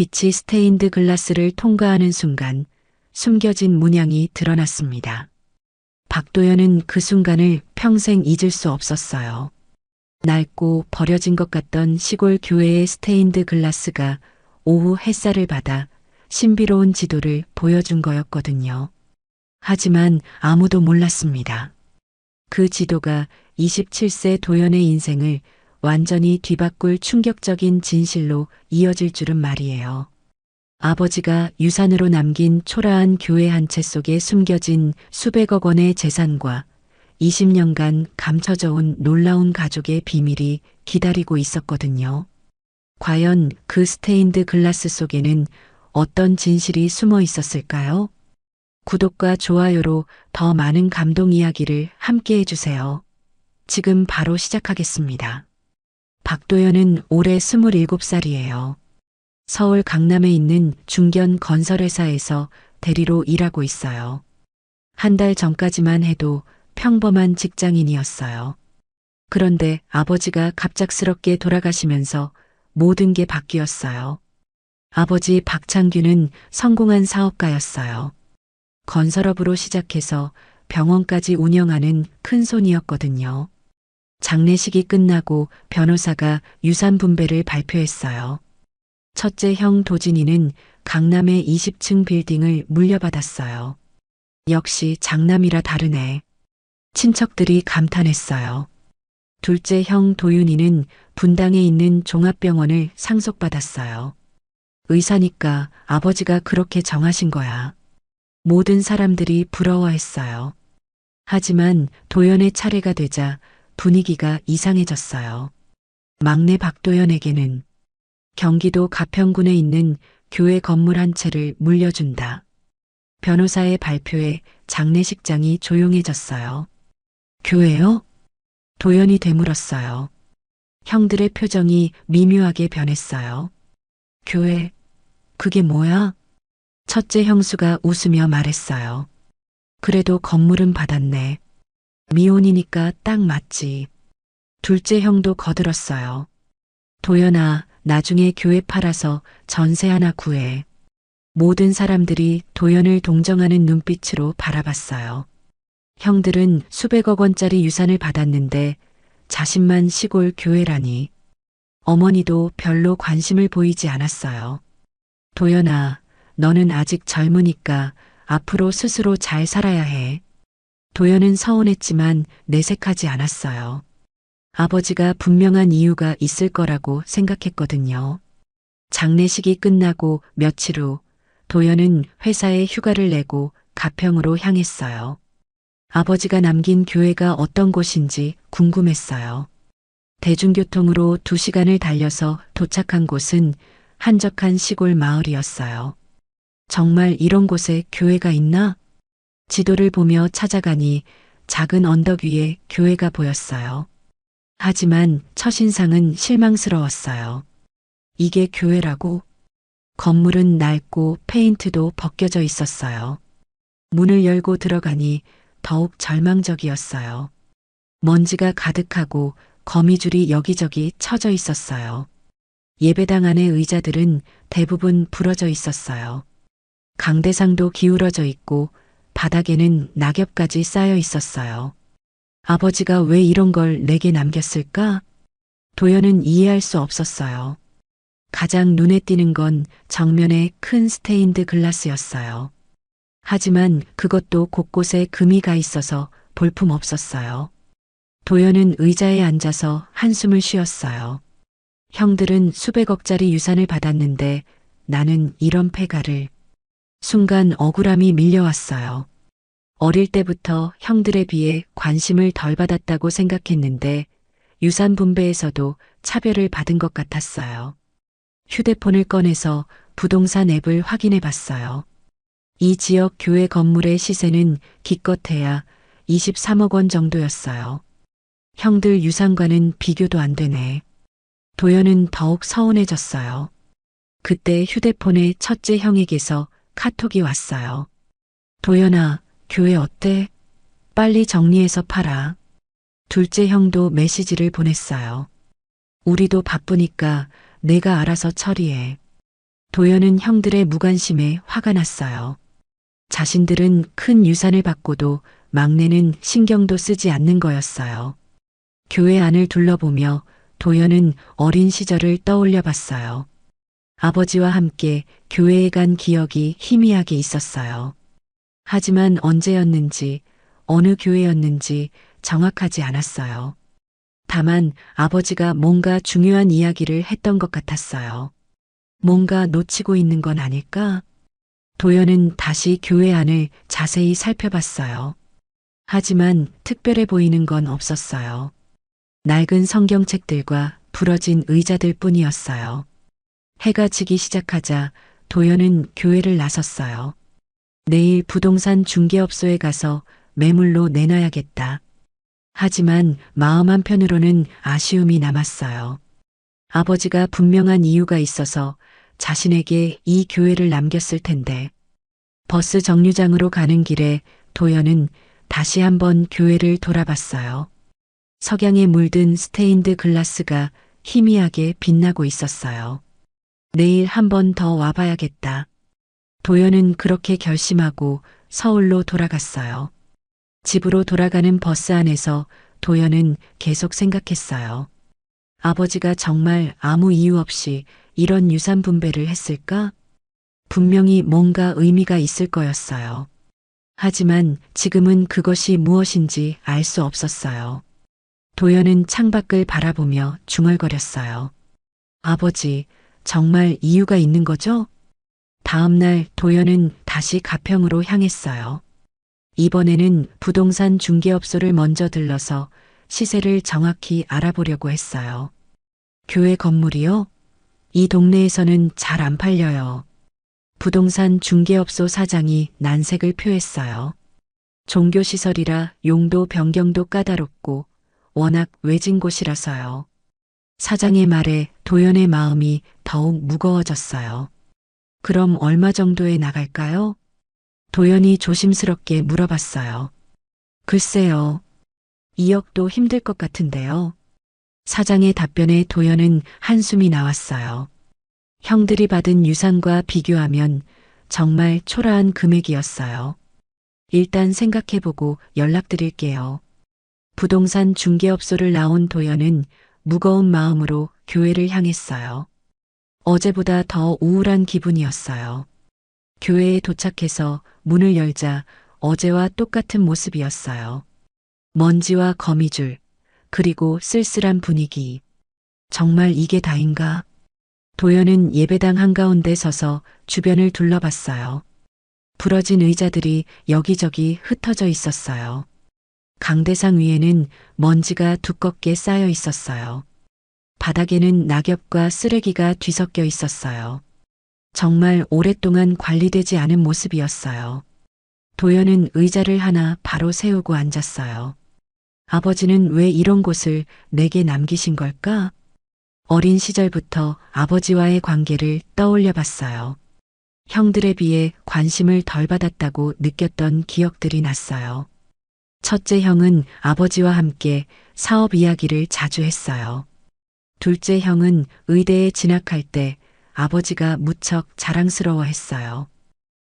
빛이 스테인드 글라스를 통과하는 순간 숨겨진 문양이 드러났습니다. 박도연은 그 순간을 평생 잊을 수 없었어요. 낡고 버려진 것 같던 시골 교회의 스테인드 글라스가 오후 햇살을 받아 신비로운 지도를 보여준 거였거든요. 하지만 아무도 몰랐습니다. 그 지도가 27세 도연의 인생을 완전히 뒤바꿀 충격적인 진실로 이어질 줄은 말이에요. 아버지가 유산으로 남긴 초라한 교회 한 채 속에 숨겨진 수백억 원의 재산과 20년간 감춰져 온 놀라운 가족의 비밀이 기다리고 있었거든요. 과연 그 스테인드 글라스 속에는 어떤 진실이 숨어 있었을까요? 구독과 좋아요로 더 많은 감동 이야기를 함께 해주세요. 지금 바로 시작하겠습니다. 박도연은 올해 27살이에요. 서울 강남에 있는 중견 건설회사에서 대리로 일하고 있어요. 한 달 전까지만 해도 평범한 직장인이었어요. 그런데 아버지가 갑작스럽게 돌아가시면서 모든 게 바뀌었어요. 아버지 박창규는 성공한 사업가였어요. 건설업으로 시작해서 병원까지 운영하는 큰손이었거든요. 장례식이 끝나고 변호사가 유산 분배를 발표했어요. 첫째 형 도진이는 강남의 20층 빌딩을 물려받았어요. 역시 장남이라 다르네. 친척들이 감탄했어요. 둘째 형 도윤이는 분당에 있는 종합병원을 상속받았어요. 의사니까 아버지가 그렇게 정하신 거야. 모든 사람들이 부러워했어요. 하지만 도연의 차례가 되자 분위기가 이상해졌어요. 막내 박도연에게는 경기도 가평군에 있는 교회 건물 한 채를 물려준다. 변호사의 발표에 장례식장이 조용해졌어요. 교회요? 도연이 되물었어요. 형들의 표정이 미묘하게 변했어요. 교회, 그게 뭐야? 첫째 형수가 웃으며 말했어요. 그래도 건물은 받았네. 미혼이니까 딱 맞지. 둘째 형도 거들었어요. 도연아, 나중에 교회 팔아서 전세 하나 구해. 모든 사람들이 도연을 동정하는 눈빛으로 바라봤어요. 형들은 수백억 원짜리 유산을 받았는데 자신만 시골 교회라니. 어머니도 별로 관심을 보이지 않았어요. 도연아, 너는 아직 젊으니까 앞으로 스스로 잘 살아야 해. 도연은 서운했지만 내색하지 않았어요. 아버지가 분명한 이유가 있을 거라고 생각했거든요. 장례식이 끝나고 며칠 후 도연은 회사에 휴가를 내고 가평으로 향했어요. 아버지가 남긴 교회가 어떤 곳인지 궁금했어요. 대중교통으로 2시간을 달려서 도착한 곳은 한적한 시골 마을이었어요. 정말 이런 곳에 교회가 있나? 지도를 보며 찾아가니 작은 언덕 위에 교회가 보였어요. 하지만 첫인상은 실망스러웠어요. 이게 교회라고? 건물은 낡고 페인트도 벗겨져 있었어요. 문을 열고 들어가니 더욱 절망적이었어요. 먼지가 가득하고 거미줄이 여기저기 쳐져 있었어요. 예배당 안의 의자들은 대부분 부러져 있었어요. 강대상도 기울어져 있고 바닥에는 낙엽까지 쌓여 있었어요. 아버지가 왜 이런 걸 내게 남겼을까? 도연은 이해할 수 없었어요. 가장 눈에 띄는 건 정면에 큰 스테인드 글라스였어요. 하지만 그것도 곳곳에 금이 가 있어서 볼품 없었어요. 도연은 의자에 앉아서 한숨을 쉬었어요. 형들은 수백억짜리 유산을 받았는데 나는 이런 폐가를. 순간 억울함이 밀려왔어요. 어릴 때부터 형들에 비해 관심을 덜 받았다고 생각했는데 유산 분배에서도 차별을 받은 것 같았어요. 휴대폰을 꺼내서 부동산 앱을 확인해 봤어요. 이 지역 교회 건물의 시세는 기껏해야 23억 원 정도였어요. 형들 유산과는 비교도 안 되네. 도연은 더욱 서운해졌어요. 그때 휴대폰에 첫째 형에게서 카톡이 왔어요. 도연아, 교회 어때? 빨리 정리해서 팔아. 둘째 형도 메시지를 보냈어요. 우리도 바쁘니까 내가 알아서 처리해. 도연은 형들의 무관심에 화가 났어요. 자신들은 큰 유산을 받고도 막내는 신경도 쓰지 않는 거였어요. 교회 안을 둘러보며 도연은 어린 시절을 떠올려 봤어요. 아버지와 함께 교회에 간 기억이 희미하게 있었어요. 하지만 언제였는지, 어느 교회였는지 정확하지 않았어요. 다만 아버지가 뭔가 중요한 이야기를 했던 것 같았어요. 뭔가 놓치고 있는 건 아닐까? 도연은 다시 교회 안을 자세히 살펴봤어요. 하지만 특별해 보이는 건 없었어요. 낡은 성경책들과 부러진 의자들 뿐이었어요. 해가 지기 시작하자 도연은 교회를 나섰어요. 내일 부동산 중개업소에 가서 매물로 내놔야겠다. 하지만 마음 한편으로는 아쉬움이 남았어요. 아버지가 분명한 이유가 있어서 자신에게 이 교회를 남겼을 텐데. 버스 정류장으로 가는 길에 도연은 다시 한번 교회를 돌아봤어요. 석양에 물든 스테인드 글라스가 희미하게 빛나고 있었어요. 내일 한 번 더 와봐야겠다. 도연은 그렇게 결심하고 서울로 돌아갔어요. 집으로 돌아가는 버스 안에서 도연은 계속 생각했어요. 아버지가 정말 아무 이유 없이 이런 유산 분배를 했을까? 분명히 뭔가 의미가 있을 거였어요. 하지만 지금은 그것이 무엇인지 알 수 없었어요. 도연은 창밖을 바라보며 중얼거렸어요. 아버지, 정말 이유가 있는 거죠? 다음 날 도연은 다시 가평으로 향했어요. 이번에는 부동산 중개업소를 먼저 들러서 시세를 정확히 알아보려고 했어요. 교회 건물이요? 이 동네에서는 잘 안 팔려요. 부동산 중개업소 사장이 난색을 표했어요. 종교시설이라 용도 변경도 까다롭고 워낙 외진 곳이라서요. 사장의 말에 도연의 마음이 더욱 무거워졌어요. 그럼 얼마 정도에 나갈까요? 도연이 조심스럽게 물어봤어요. 글쎄요. 2억도 힘들 것 같은데요. 사장의 답변에 도연은 한숨이 나왔어요. 형들이 받은 유산과 비교하면 정말 초라한 금액이었어요. 일단 생각해보고 연락드릴게요. 부동산 중개업소를 나온 도연은 무거운 마음으로 교회를 향했어요. 어제보다 더 우울한 기분이었어요. 교회에 도착해서 문을 열자 어제와 똑같은 모습이었어요. 먼지와 거미줄, 그리고 쓸쓸한 분위기. 정말 이게 다인가? 도연은 예배당 한가운데 서서 주변을 둘러봤어요. 부러진 의자들이 여기저기 흩어져 있었어요. 강대상 위에는 먼지가 두껍게 쌓여 있었어요. 바닥에는 낙엽과 쓰레기가 뒤섞여 있었어요. 정말 오랫동안 관리되지 않은 모습이었어요. 도연은 의자를 하나 바로 세우고 앉았어요. 아버지는 왜 이런 곳을 내게 남기신 걸까? 어린 시절부터 아버지와의 관계를 떠올려 봤어요. 형들에 비해 관심을 덜 받았다고 느꼈던 기억들이 났어요. 첫째 형은 아버지와 함께 사업 이야기를 자주 했어요. 둘째 형은 의대에 진학할 때 아버지가 무척 자랑스러워 했어요.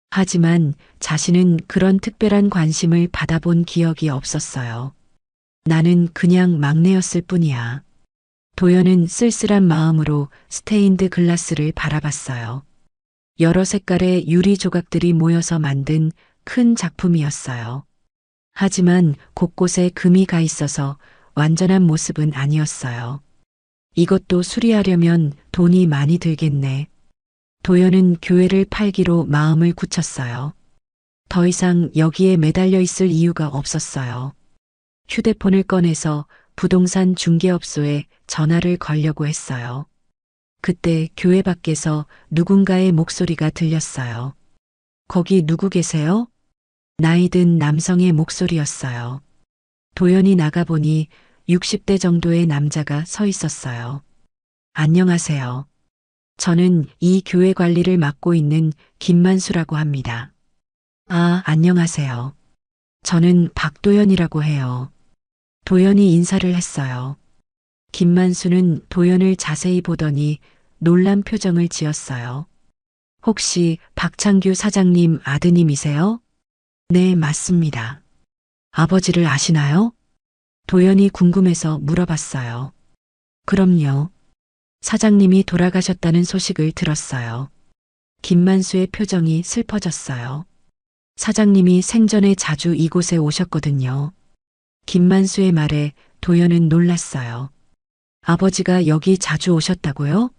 하지만 자신은 그런 특별한 관심을 받아본 기억이 없었어요. 나는 그냥 막내였을 뿐이야. 도연은 쓸쓸한 마음으로 스테인드 글라스를 바라봤어요. 여러 색깔의 유리 조각들이 모여서 만든 큰 작품이었어요. 하지만 곳곳에 금이 가 있어서 완전한 모습은 아니었어요. 이것도 수리하려면 돈이 많이 들겠네. 도연은 교회를 팔기로 마음을 굳혔어요. 더 이상 여기에 매달려 있을 이유가 없었어요. 휴대폰을 꺼내서 부동산 중개업소에 전화를 걸려고 했어요. 그때 교회 밖에서 누군가의 목소리가 들렸어요. 거기 누구 계세요? 나이 든 남성의 목소리였어요. 도연이 나가보니 60대 정도의 남자가 서 있었어요. 안녕하세요. 저는 이 교회 관리를 맡고 있는 김만수라고 합니다. 아, 안녕하세요. 저는 박도연이라고 해요. 도연이 인사를 했어요. 김만수는 도연을 자세히 보더니 놀란 표정을 지었어요. 혹시 박창규 사장님 아드님이세요? 네, 맞습니다. 아버지를 아시나요? 도연이 궁금해서 물어봤어요. 그럼요. 사장님이 돌아가셨다는 소식을 들었어요. 김만수의 표정이 슬퍼졌어요. 사장님이 생전에 자주 이곳에 오셨거든요. 김만수의 말에 도연은 놀랐어요. 아버지가 여기 자주 오셨다고요?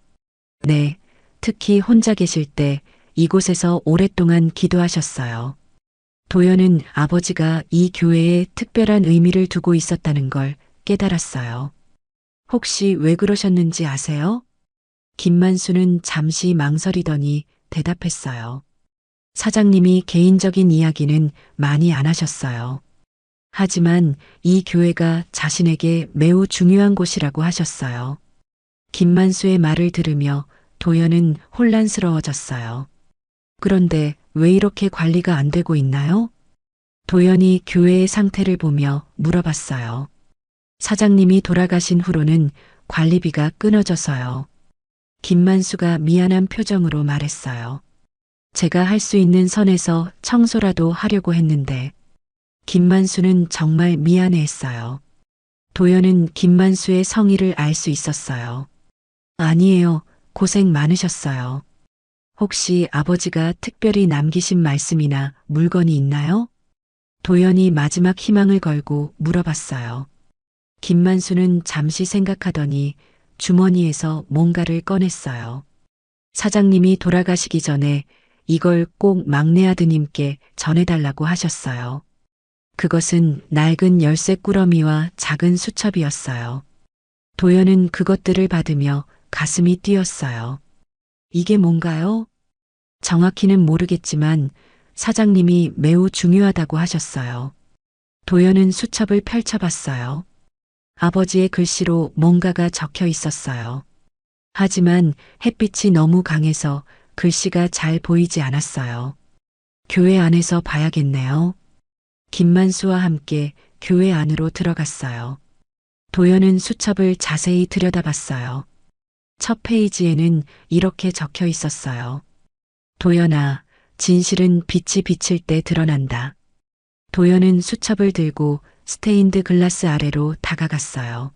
네, 특히 혼자 계실 때 이곳에서 오랫동안 기도하셨어요. 도연은 아버지가 이 교회에 특별한 의미를 두고 있었다는 걸 깨달았어요. 혹시 왜 그러셨는지 아세요? 김만수는 잠시 망설이더니 대답했어요. 사장님이 개인적인 이야기는 많이 안 하셨어요. 하지만 이 교회가 자신에게 매우 중요한 곳이라고 하셨어요. 김만수의 말을 들으며 도연은 혼란스러워졌어요. 그런데 왜 이렇게 관리가 안 되고 있나요? 도연이 교회의 상태를 보며 물어봤어요. 사장님이 돌아가신 후로는 관리비가 끊어져서요. 김만수가 미안한 표정으로 말했어요. 제가 할 수 있는 선에서 청소라도 하려고 했는데 김만수는 정말 미안해했어요. 도연은 김만수의 성의를 알 수 있었어요. 아니에요. 고생 많으셨어요. 혹시 아버지가 특별히 남기신 말씀이나 물건이 있나요? 도연이 마지막 희망을 걸고 물어봤어요. 김만수는 잠시 생각하더니 주머니에서 뭔가를 꺼냈어요. 사장님이 돌아가시기 전에 이걸 꼭 막내 아드님께 전해달라고 하셨어요. 그것은 낡은 열쇠 꾸러미와 작은 수첩이었어요. 도연은 그것들을 받으며 가슴이 뛰었어요. 이게 뭔가요? 정확히는 모르겠지만 사장님이 매우 중요하다고 하셨어요. 도연은 수첩을 펼쳐봤어요. 아버지의 글씨로 뭔가가 적혀 있었어요. 하지만 햇빛이 너무 강해서 글씨가 잘 보이지 않았어요. 교회 안에서 봐야겠네요. 김만수와 함께 교회 안으로 들어갔어요. 도연은 수첩을 자세히 들여다봤어요. 첫 페이지에는 이렇게 적혀 있었어요. 도연아, 진실은 빛이 비칠 때 드러난다. 도연은 수첩을 들고 스테인드 글라스 아래로 다가갔어요.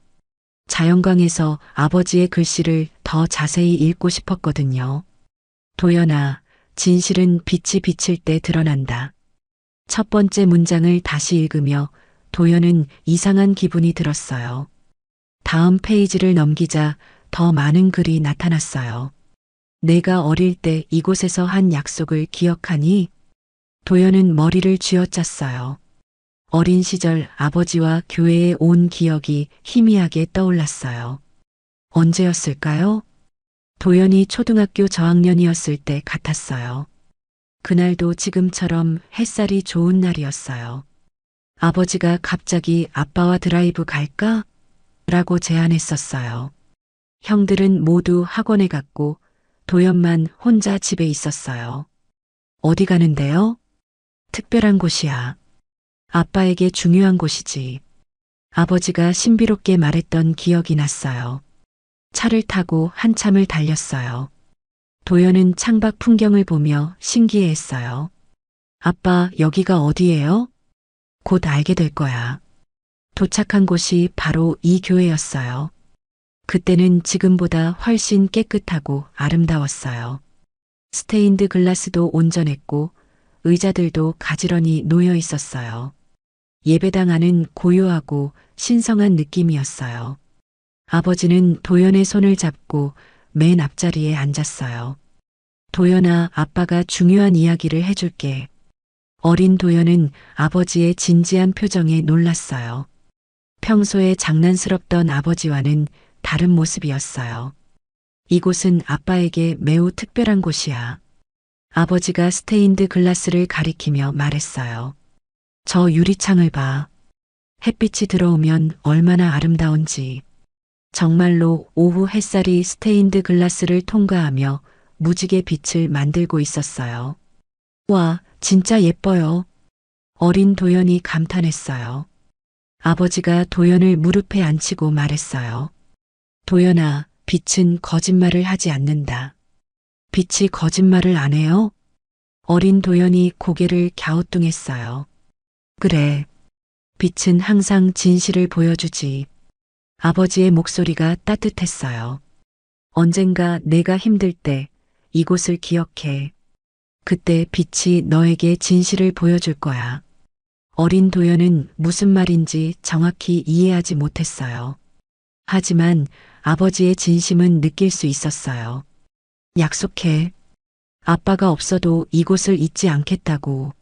자연광에서 아버지의 글씨를 더 자세히 읽고 싶었거든요. 도연아, 진실은 빛이 비칠 때 드러난다. 첫 번째 문장을 다시 읽으며 도연은 이상한 기분이 들었어요. 다음 페이지를 넘기자 더 많은 글이 나타났어요. 내가 어릴 때 이곳에서 한 약속을 기억하니? 도연은 머리를 쥐어짰어요. 어린 시절 아버지와 교회에 온 기억이 희미하게 떠올랐어요. 언제였을까요? 도연이 초등학교 저학년이었을 때 같았어요. 그날도 지금처럼 햇살이 좋은 날이었어요. 아버지가 갑자기 아빠와 드라이브 갈까? 라고 제안했었어요. 형들은 모두 학원에 갔고 도연만 혼자 집에 있었어요. 어디 가는데요? 특별한 곳이야. 아빠에게 중요한 곳이지. 아버지가 신비롭게 말했던 기억이 났어요. 차를 타고 한참을 달렸어요. 도연은 창밖 풍경을 보며 신기해했어요. 아빠, 여기가 어디예요? 곧 알게 될 거야. 도착한 곳이 바로 이 교회였어요. 그때는 지금보다 훨씬 깨끗하고 아름다웠어요. 스테인드 글라스도 온전했고 의자들도 가지런히 놓여 있었어요. 예배당 안은 고요하고 신성한 느낌이었어요. 아버지는 도연의 손을 잡고 맨 앞자리에 앉았어요. 도연아, 아빠가 중요한 이야기를 해줄게. 어린 도연은 아버지의 진지한 표정에 놀랐어요. 평소에 장난스럽던 아버지와는 다른 모습이었어요. 이곳은 아빠에게 매우 특별한 곳이야. 아버지가 스테인드 글라스를 가리키며 말했어요. 저 유리창을 봐. 햇빛이 들어오면 얼마나 아름다운지. 정말로 오후 햇살이 스테인드 글라스를 통과하며 무지개 빛을 만들고 있었어요. 와, 진짜 예뻐요. 어린 도연이 감탄했어요. 아버지가 도연을 무릎에 앉히고 말했어요. 도연아, 빛은 거짓말을 하지 않는다. 빛이 거짓말을 안 해요? 어린 도연이 고개를 갸우뚱했어요. 그래. 빛은 항상 진실을 보여주지. 아버지의 목소리가 따뜻했어요. 언젠가 내가 힘들 때 이곳을 기억해. 그때 빛이 너에게 진실을 보여줄 거야. 어린 도연은 무슨 말인지 정확히 이해하지 못했어요. 하지만 아버지의 진심은 느낄 수 있었어요. 약속해. 아빠가 없어도 이곳을 잊지 않겠다고.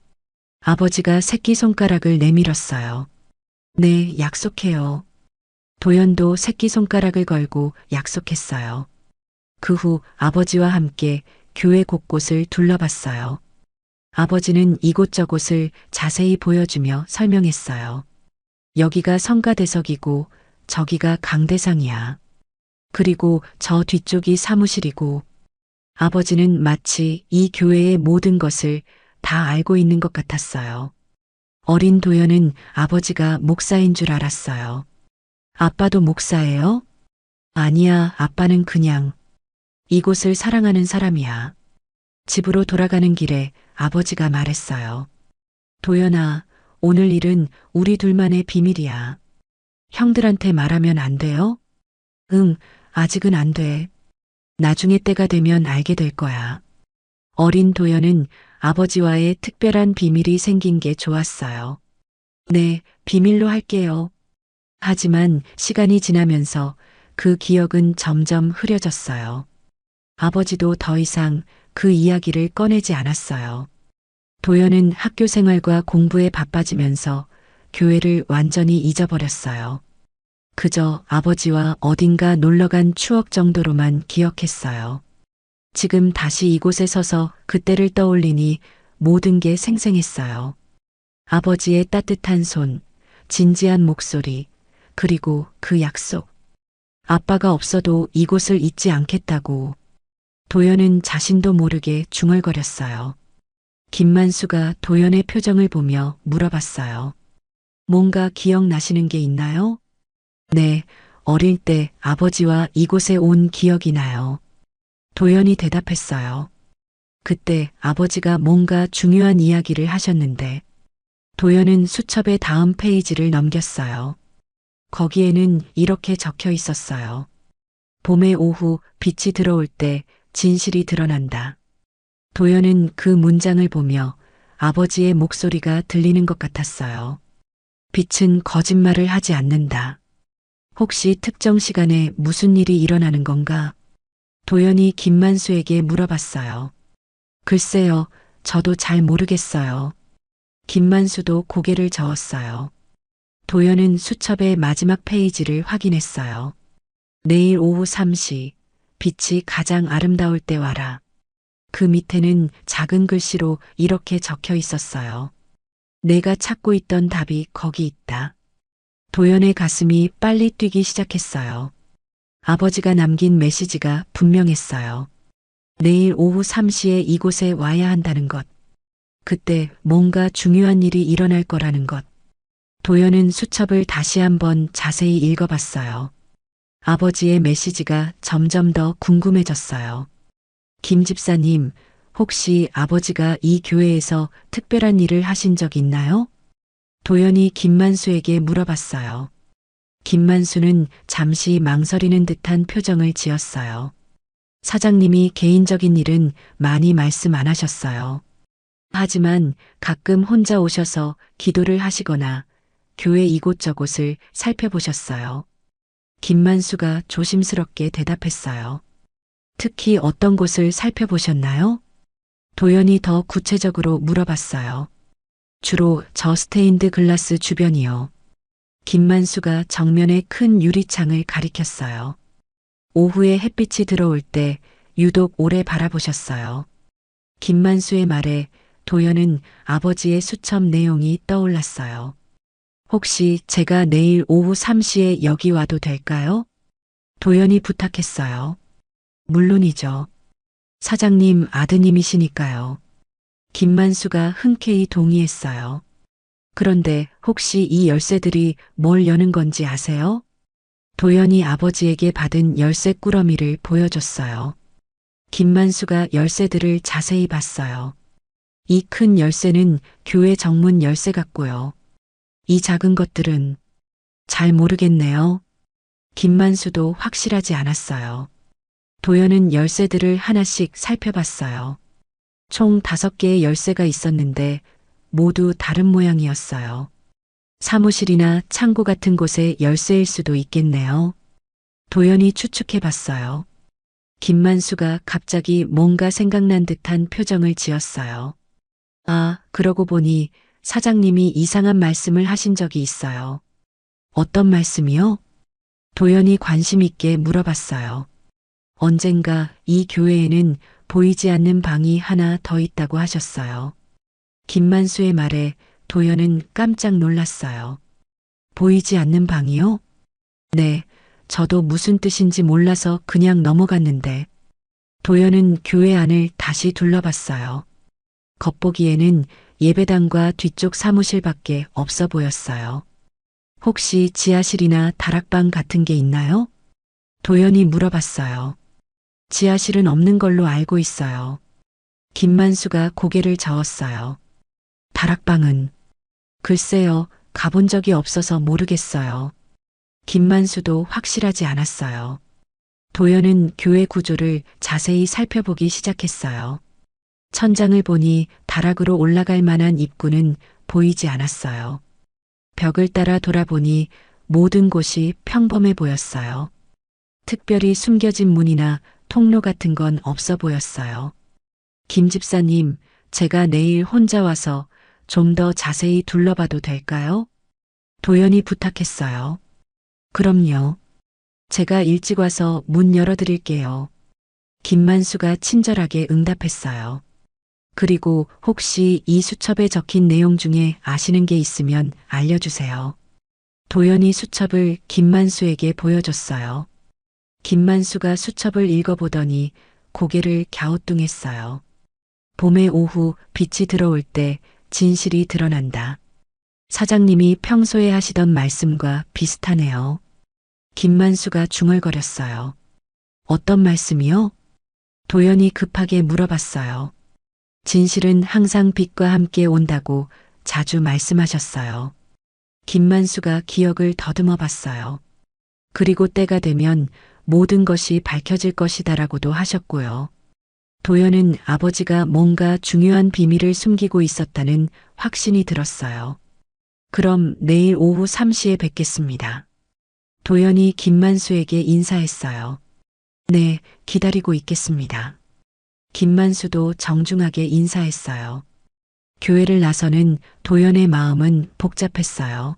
아버지가 새끼손가락을 내밀었어요. 네, 약속해요. 도연도 새끼손가락을 걸고 약속했어요. 그 후 아버지와 함께 교회 곳곳을 둘러봤어요. 아버지는 이곳저곳을 자세히 보여주며 설명했어요. 여기가 성가대석이고 저기가 강대상이야. 그리고 저 뒤쪽이 사무실이고. 아버지는 마치 이 교회의 모든 것을 다 알고 있는 것 같았어요. 어린 도연은 아버지가 목사인 줄 알았어요. 아빠도 목사예요? 아니야, 아빠는 그냥 이곳을 사랑하는 사람이야. 집으로 돌아가는 길에 아버지가 말했어요. 도연아, 오늘 일은 우리 둘만의 비밀이야. 형들한테 말하면 안 돼요? 응, 아직은 안 돼. 나중에 때가 되면 알게 될 거야. 어린 도연은 아버지와의 특별한 비밀이 생긴 게 좋았어요. 네, 비밀로 할게요. 하지만 시간이 지나면서 그 기억은 점점 흐려졌어요. 아버지도 더 이상 그 이야기를 꺼내지 않았어요. 도연은 학교 생활과 공부에 바빠지면서 교회를 완전히 잊어버렸어요. 그저 아버지와 어딘가 놀러간 추억 정도로만 기억했어요. 지금 다시 이곳에 서서 그때를 떠올리니 모든 게 생생했어요. 아버지의 따뜻한 손, 진지한 목소리, 그리고 그 약속. 아빠가 없어도 이곳을 잊지 않겠다고. 도연은 자신도 모르게 중얼거렸어요. 김만수가 도연의 표정을 보며 물어봤어요. 뭔가 기억나시는 게 있나요? 네, 어릴 때 아버지와 이곳에 온 기억이 나요. 도연이 대답했어요. 그때 아버지가 뭔가 중요한 이야기를 하셨는데 도연은 수첩의 다음 페이지를 넘겼어요. 거기에는 이렇게 적혀 있었어요. 봄의 오후 빛이 들어올 때 진실이 드러난다. 도연은 그 문장을 보며 아버지의 목소리가 들리는 것 같았어요. 빛은 거짓말을 하지 않는다. 혹시 특정 시간에 무슨 일이 일어나는 건가? 도연이 김만수에게 물어봤어요. 글쎄요, 저도 잘 모르겠어요. 김만수도 고개를 저었어요. 도연은 수첩의 마지막 페이지를 확인했어요. 내일 오후 3시, 빛이 가장 아름다울 때 와라. 그 밑에는 작은 글씨로 이렇게 적혀 있었어요. 내가 찾고 있던 답이 거기 있다. 도연의 가슴이 빨리 뛰기 시작했어요. 아버지가 남긴 메시지가 분명했어요. 내일 오후 3시에 이곳에 와야 한다는 것. 그때 뭔가 중요한 일이 일어날 거라는 것. 도연은 수첩을 다시 한번 자세히 읽어봤어요. 아버지의 메시지가 점점 더 궁금해졌어요. 김 집사님, 혹시 아버지가 이 교회에서 특별한 일을 하신 적 있나요? 도연이 김만수에게 물어봤어요. 김만수는 잠시 망설이는 듯한 표정을 지었어요. 사장님이 개인적인 일은 많이 말씀 안 하셨어요. 하지만 가끔 혼자 오셔서 기도를 하시거나 교회 이곳저곳을 살펴보셨어요. 김만수가 조심스럽게 대답했어요. 특히 어떤 곳을 살펴보셨나요? 도연이 더 구체적으로 물어봤어요. 주로 저 스테인드 글라스 주변이요. 김만수가 정면의 큰 유리창을 가리켰어요. 오후에 햇빛이 들어올 때 유독 오래 바라보셨어요. 김만수의 말에 도연은 아버지의 수첩 내용이 떠올랐어요. 혹시 제가 내일 오후 3시에 여기 와도 될까요? 도연이 부탁했어요. 물론이죠. 사장님 아드님이시니까요. 김만수가 흔쾌히 동의했어요. 그런데 혹시 이 열쇠들이 뭘 여는 건지 아세요? 도연이 아버지에게 받은 열쇠 꾸러미를 보여줬어요. 김만수가 열쇠들을 자세히 봤어요. 이 큰 열쇠는 교회 정문 열쇠 같고요. 이 작은 것들은 잘 모르겠네요. 김만수도 확실하지 않았어요. 도연은 열쇠들을 하나씩 살펴봤어요. 총 5개의 열쇠가 있었는데 모두 다른 모양이었어요. 사무실이나 창고 같은 곳의 열쇠일 수도 있겠네요. 도연이 추측해 봤어요. 김만수가 갑자기 뭔가 생각난 듯한 표정을 지었어요. 아, 그러고 보니 사장님이 이상한 말씀을 하신 적이 있어요. 어떤 말씀이요? 도연이 관심 있게 물어봤어요. 언젠가 이 교회에는 보이지 않는 방이 하나 더 있다고 하셨어요. 김만수의 말에 도연은 깜짝 놀랐어요. 보이지 않는 방이요? 네, 저도 무슨 뜻인지 몰라서 그냥 넘어갔는데. 도연은 교회 안을 다시 둘러봤어요. 겉보기에는 예배당과 뒤쪽 사무실밖에 없어 보였어요. 혹시 지하실이나 다락방 같은 게 있나요? 도연이 물어봤어요. 지하실은 없는 걸로 알고 있어요. 김만수가 고개를 저었어요. 다락방은? 글쎄요, 가본 적이 없어서 모르겠어요. 김만수도 확실하지 않았어요. 도연은 교회 구조를 자세히 살펴보기 시작했어요. 천장을 보니 다락으로 올라갈 만한 입구는 보이지 않았어요. 벽을 따라 돌아보니 모든 곳이 평범해 보였어요. 특별히 숨겨진 문이나 통로 같은 건 없어 보였어요. 김 집사님, 제가 내일 혼자 와서 좀 더 자세히 둘러봐도 될까요? 도연이 부탁했어요. 그럼요. 제가 일찍 와서 문 열어드릴게요. 김만수가 친절하게 응답했어요. 그리고 혹시 이 수첩에 적힌 내용 중에 아시는 게 있으면 알려주세요. 도연이 수첩을 김만수에게 보여줬어요. 김만수가 수첩을 읽어보더니 고개를 갸우뚱했어요. 봄의 오후 빛이 들어올 때 진실이 드러난다. 사장님이 평소에 하시던 말씀과 비슷하네요. 김만수가 중얼거렸어요. 어떤 말씀이요? 도연이 급하게 물어봤어요. 진실은 항상 빛과 함께 온다고 자주 말씀하셨어요. 김만수가 기억을 더듬어 봤어요. 그리고 때가 되면 모든 것이 밝혀질 것이다라고도 하셨고요. 도연은 아버지가 뭔가 중요한 비밀을 숨기고 있었다는 확신이 들었어요. 그럼 내일 오후 3시에 뵙겠습니다. 도연이 김만수에게 인사했어요. 네, 기다리고 있겠습니다. 김만수도 정중하게 인사했어요. 교회를 나서는 도연의 마음은 복잡했어요.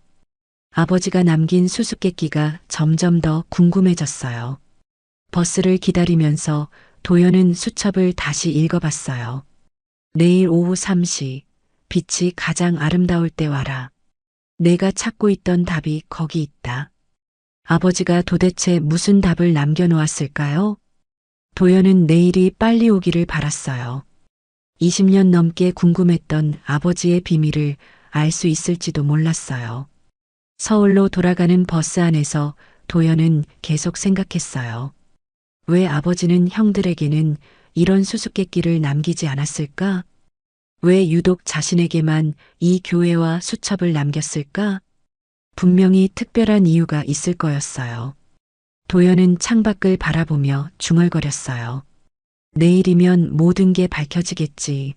아버지가 남긴 수수께끼가 점점 더 궁금해졌어요. 버스를 기다리면서 도연은 수첩을 다시 읽어봤어요. 내일 오후 3시, 빛이 가장 아름다울 때 와라. 내가 찾고 있던 답이 거기 있다. 아버지가 도대체 무슨 답을 남겨놓았을까요? 도연은 내일이 빨리 오기를 바랐어요. 20년 넘게 궁금했던 아버지의 비밀을 알 수 있을지도 몰랐어요. 서울로 돌아가는 버스 안에서 도연은 계속 생각했어요. 왜 아버지는 형들에게는 이런 수수께끼를 남기지 않았을까? 왜 유독 자신에게만 이 교회와 수첩을 남겼을까? 분명히 특별한 이유가 있을 거였어요. 도연은 창밖을 바라보며 중얼거렸어요. 내일이면 모든 게 밝혀지겠지.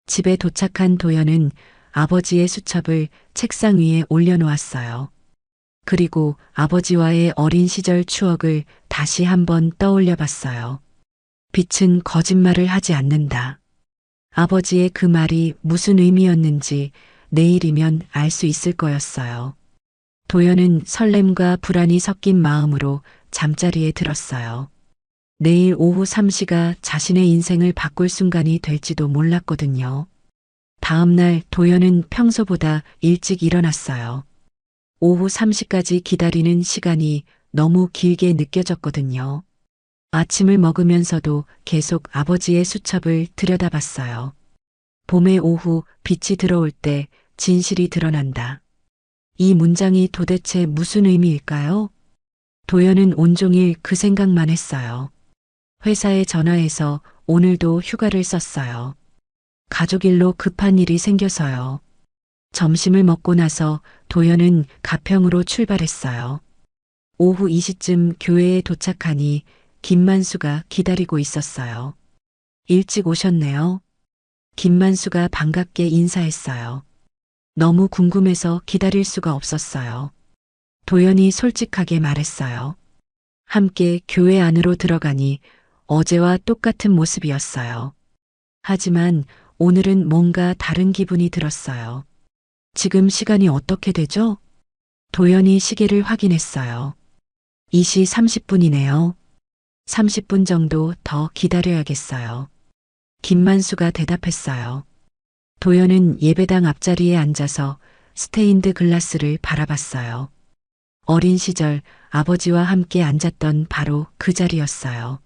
집에 도착한 도연은 아버지의 수첩을 책상 위에 올려놓았어요. 그리고 아버지와의 어린 시절 추억을 다시 한번 떠올려 봤어요. 빛은 거짓말을 하지 않는다. 아버지의 그 말이 무슨 의미였는지 내일이면 알 수 있을 거였어요. 도연은 설렘과 불안이 섞인 마음으로 잠자리에 들었어요. 내일 오후 3시가 자신의 인생을 바꿀 순간이 될지도 몰랐거든요. 다음 날 도연은 평소보다 일찍 일어났어요. 오후 3시까지 기다리는 시간이 너무 길게 느껴졌거든요. 아침을 먹으면서도 계속 아버지의 수첩을 들여다봤어요. 봄의 오후 빛이 들어올 때 진실이 드러난다. 이 문장이 도대체 무슨 의미일까요? 도연은 온종일 그 생각만 했어요. 회사에 전화해서 오늘도 휴가를 썼어요. 가족 일로 급한 일이 생겨서요. 점심을 먹고 나서 도연은 가평으로 출발했어요. 오후 2시쯤 교회에 도착하니 김만수가 기다리고 있었어요. 일찍 오셨네요. 김만수가 반갑게 인사했어요. 너무 궁금해서 기다릴 수가 없었어요. 도연이 솔직하게 말했어요. 함께 교회 안으로 들어가니 어제와 똑같은 모습이었어요. 하지만 오늘은 뭔가 다른 기분이 들었어요. 지금 시간이 어떻게 되죠? 도연이 시계를 확인했어요. 2시 30분이네요. 30분 정도 더 기다려야겠어요. 김만수가 대답했어요. 도연은 예배당 앞자리에 앉아서 스테인드 글라스를 바라봤어요. 어린 시절 아버지와 함께 앉았던 바로 그 자리였어요.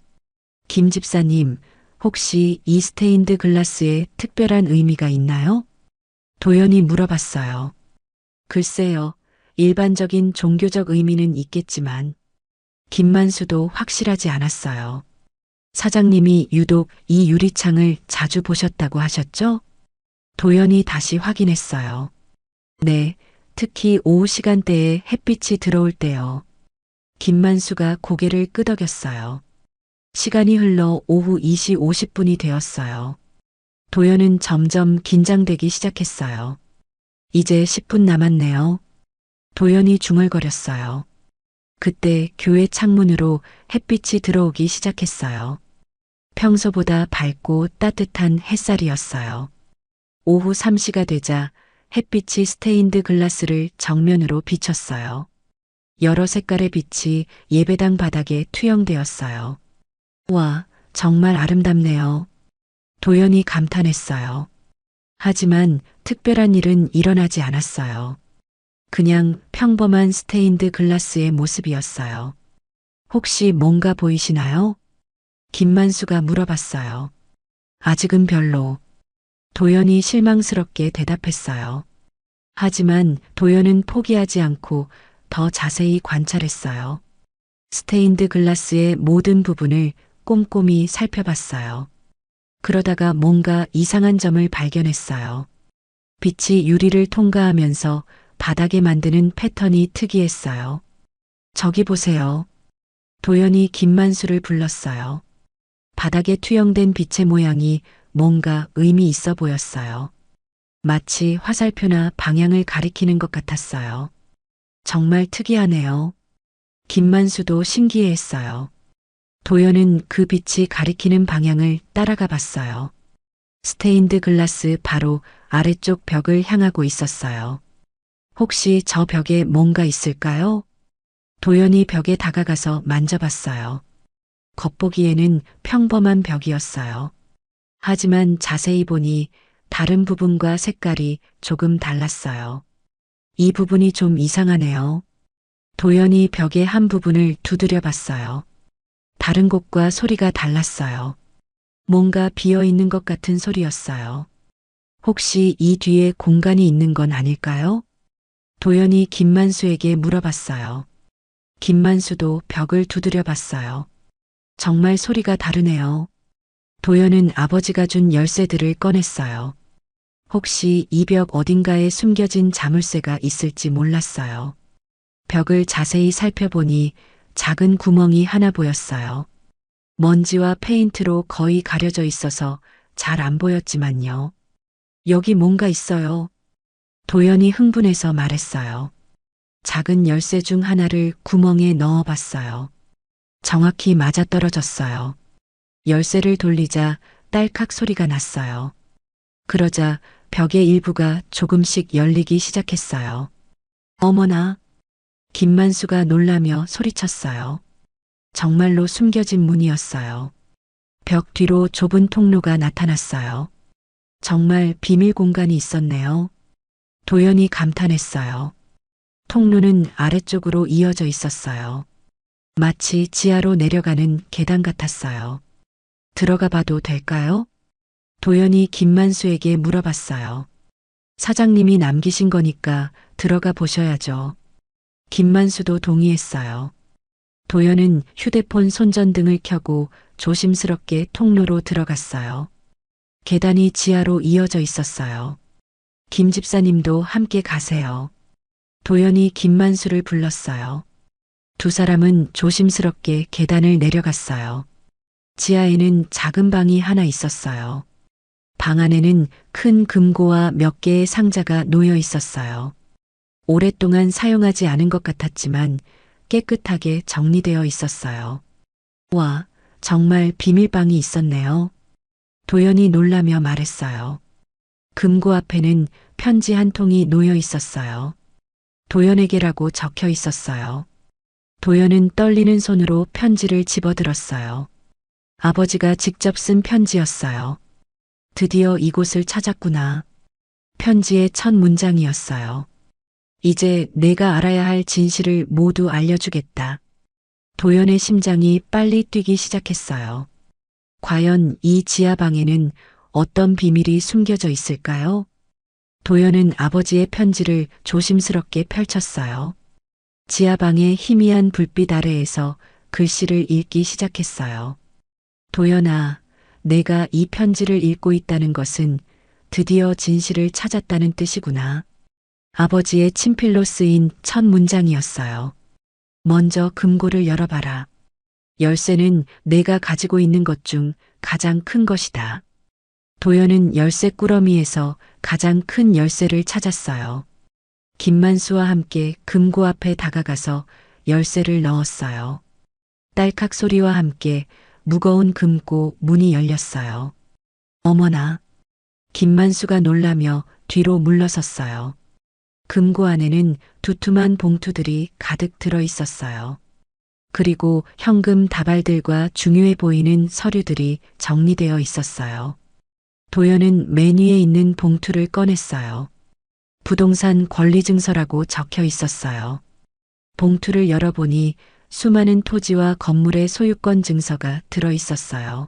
김 집사님, 혹시 이 스테인드 글라스에 특별한 의미가 있나요? 도연이 물어봤어요. 글쎄요, 일반적인 종교적 의미는 있겠지만, 김만수도 확실하지 않았어요. 사장님이 유독 이 유리창을 자주 보셨다고 하셨죠? 도연이 다시 확인했어요. 네, 특히 오후 시간대에 햇빛이 들어올 때요. 김만수가 고개를 끄덕였어요. 시간이 흘러 오후 2시 50분이 되었어요. 도연은 점점 긴장되기 시작했어요. 이제 10분 남았네요. 도연이 중얼거렸어요. 그때 교회 창문으로 햇빛이 들어오기 시작했어요. 평소보다 밝고 따뜻한 햇살이었어요. 오후 3시가 되자 햇빛이 스테인드 글라스를 정면으로 비쳤어요. 여러 색깔의 빛이 예배당 바닥에 투영되었어요. 와, 정말 아름답네요. 도연이 감탄했어요. 하지만 특별한 일은 일어나지 않았어요. 그냥 평범한 스테인드 글라스의 모습이었어요. 혹시 뭔가 보이시나요? 김만수가 물어봤어요. 아직은 별로. 도연이 실망스럽게 대답했어요. 하지만 도연은 포기하지 않고 더 자세히 관찰했어요. 스테인드 글라스의 모든 부분을 꼼꼼히 살펴봤어요. 그러다가 뭔가 이상한 점을 발견했어요. 빛이 유리를 통과하면서 바닥에 만드는 패턴이 특이했어요. 저기 보세요. 도연이 김만수를 불렀어요. 바닥에 투영된 빛의 모양이 뭔가 의미 있어 보였어요. 마치 화살표나 방향을 가리키는 것 같았어요. 정말 특이하네요. 김만수도 신기해했어요. 도연은 그 빛이 가리키는 방향을 따라가 봤어요. 스테인드 글라스 바로 아래쪽 벽을 향하고 있었어요. 혹시 저 벽에 뭔가 있을까요? 도연이 벽에 다가가서 만져봤어요. 겉보기에는 평범한 벽이었어요. 하지만 자세히 보니 다른 부분과 색깔이 조금 달랐어요. 이 부분이 좀 이상하네요. 도연이 벽의 한 부분을 두드려 봤어요. 다른 곳과 소리가 달랐어요. 뭔가 비어 있는 것 같은 소리였어요. 혹시 이 뒤에 공간이 있는 건 아닐까요? 도연이 김만수에게 물어봤어요. 김만수도 벽을 두드려 봤어요. 정말 소리가 다르네요. 도연은 아버지가 준 열쇠들을 꺼냈어요. 혹시 이 벽 어딘가에 숨겨진 자물쇠가 있을지 몰랐어요. 벽을 자세히 살펴보니 작은 구멍이 하나 보였어요. 먼지와 페인트로 거의 가려져 있어서 잘 안 보였지만요. 여기 뭔가 있어요. 도연이 흥분해서 말했어요. 작은 열쇠 중 하나를 구멍에 넣어 봤어요. 정확히 맞아떨어졌어요. 열쇠를 돌리자 딸칵 소리가 났어요. 그러자 벽의 일부가 조금씩 열리기 시작했어요. 어머나! 김만수가 놀라며 소리쳤어요. 정말로 숨겨진 문이었어요. 벽 뒤로 좁은 통로가 나타났어요. 정말 비밀 공간이 있었네요. 도연이 감탄했어요. 통로는 아래쪽으로 이어져 있었어요. 마치 지하로 내려가는 계단 같았어요. 들어가 봐도 될까요? 도연이 김만수에게 물어봤어요. 사장님이 남기신 거니까 들어가 보셔야죠. 김만수도 동의했어요. 도연은 휴대폰 손전등을 켜고 조심스럽게 통로로 들어갔어요. 계단이 지하로 이어져 있었어요. 김 집사님도 함께 가세요. 도연이 김만수를 불렀어요. 두 사람은 조심스럽게 계단을 내려갔어요. 지하에는 작은 방이 하나 있었어요. 방 안에는 큰 금고와 몇 개의 상자가 놓여 있었어요. 오랫동안 사용하지 않은 것 같았지만 깨끗하게 정리되어 있었어요. 와, 정말 비밀방이 있었네요. 도연이 놀라며 말했어요. 금고 앞에는 편지 한 통이 놓여 있었어요. 도연에게라고 적혀 있었어요. 도연은 떨리는 손으로 편지를 집어들었어요. 아버지가 직접 쓴 편지였어요. 드디어 이곳을 찾았구나. 편지의 첫 문장이었어요. 이제 내가 알아야 할 진실을 모두 알려주겠다. 도연의 심장이 빨리 뛰기 시작했어요. 과연 이 지하방에는 어떤 비밀이 숨겨져 있을까요? 도연은 아버지의 편지를 조심스럽게 펼쳤어요. 지하방의 희미한 불빛 아래에서 글씨를 읽기 시작했어요. 도연아, 내가 이 편지를 읽고 있다는 것은 드디어 진실을 찾았다는 뜻이구나. 아버지의 친필로 쓰인 첫 문장이었어요. 먼저 금고를 열어봐라. 열쇠는 내가 가지고 있는 것 중 가장 큰 것이다. 도연은 열쇠 꾸러미에서 가장 큰 열쇠를 찾았어요. 김만수와 함께 금고 앞에 다가가서 열쇠를 넣었어요. 딸깍 소리와 함께 무거운 금고 문이 열렸어요. 어머나! 김만수가 놀라며 뒤로 물러섰어요. 금고 안에는 두툼한 봉투들이 가득 들어 있었어요. 그리고 현금 다발들과 중요해 보이는 서류들이 정리되어 있었어요. 도연은 맨 위에 있는 봉투를 꺼냈어요. 부동산 권리증서라고 적혀 있었어요. 봉투를 열어보니 수많은 토지와 건물의 소유권 증서가 들어 있었어요.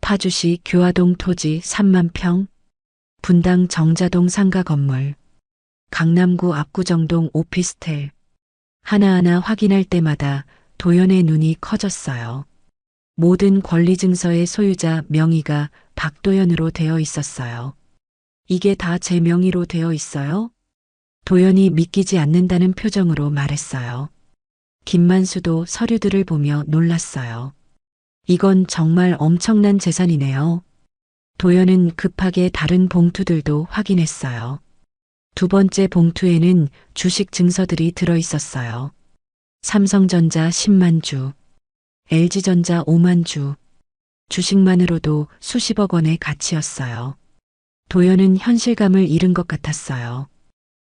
파주시 교화동 토지 3만 평, 분당 정자동 상가 건물, 강남구 압구정동 오피스텔. 하나하나 확인할 때마다 도연의 눈이 커졌어요. 모든 권리증서의 소유자 명의가 박도연으로 되어 있었어요. 이게 다 제 명의로 되어 있어요? 도연이 믿기지 않는다는 표정으로 말했어요. 김만수도 서류들을 보며 놀랐어요. 이건 정말 엄청난 재산이네요. 도연은 급하게 다른 봉투들도 확인했어요. 두 번째 봉투에는 주식 증서들이 들어 있었어요. 삼성전자 10만 주, LG전자 5만 주, 주식만으로도 수십억 원의 가치였어요. 도연은 현실감을 잃은 것 같았어요.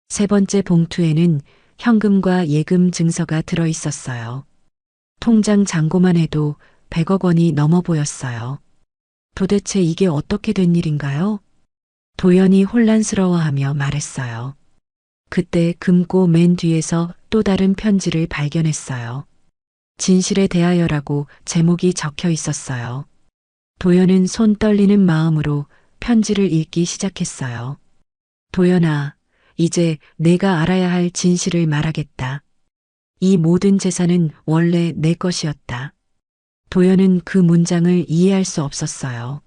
세 번째 봉투에는 현금과 예금 증서가 들어 있었어요. 통장 잔고만 해도 100억 원이 넘어 보였어요. 도대체 이게 어떻게 된 일인가요? 도연이 혼란스러워하며 말했어요. 그때 금고 맨 뒤에서 또 다른 편지를 발견했어요. 진실에 대하여라고 제목이 적혀 있었어요. 도연은 손 떨리는 마음으로 편지를 읽기 시작했어요. 도연아, 이제 내가 알아야 할 진실을 말하겠다. 이 모든 재산은 원래 내 것이었다. 도연은 그 문장을 이해할 수 없었어요.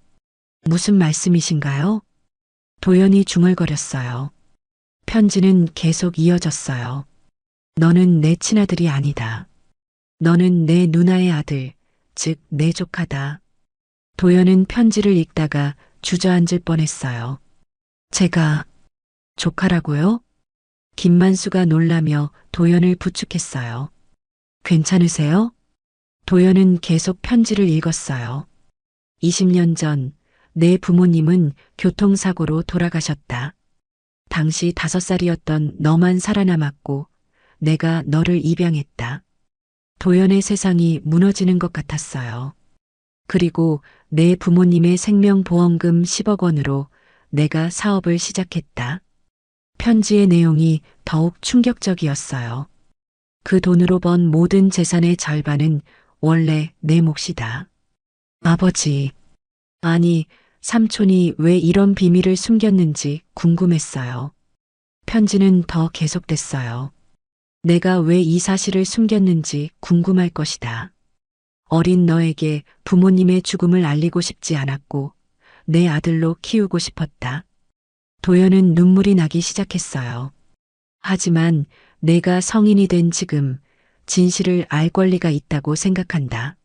무슨 말씀이신가요? 도연이 중얼거렸어요. 편지는 계속 이어졌어요. 너는 내 친아들이 아니다. 너는 내 누나의 아들, 즉 내 조카다. 도연은 편지를 읽다가 주저앉을 뻔했어요. 제가 조카라고요? 김만수가 놀라며 도연을 부축했어요. 괜찮으세요? 도연은 계속 편지를 읽었어요. 20년 전 내 부모님은 교통사고로 돌아가셨다. 당시 5살이었던 너만 살아남았고 내가 너를 입양했다. 도연의 세상이 무너지는 것 같았어요. 그리고 내 부모님의 생명보험금 10억 원으로 내가 사업을 시작했다. 편지의 내용이 더욱 충격적이었어요. 그 돈으로 번 모든 재산의 절반은 원래 내 몫이다. 아버지, 아니, 삼촌이 왜 이런 비밀을 숨겼는지 궁금했어요. 편지는 더 계속됐어요. 내가 왜 이 사실을 숨겼는지 궁금할 것이다. 어린 너에게 부모님의 죽음을 알리고 싶지 않았고 내 아들로 키우고 싶었다. 도연은 눈물이 나기 시작했어요. 하지만 내가 성인이 된 지금 진실을 알 권리가 있다고 생각한다.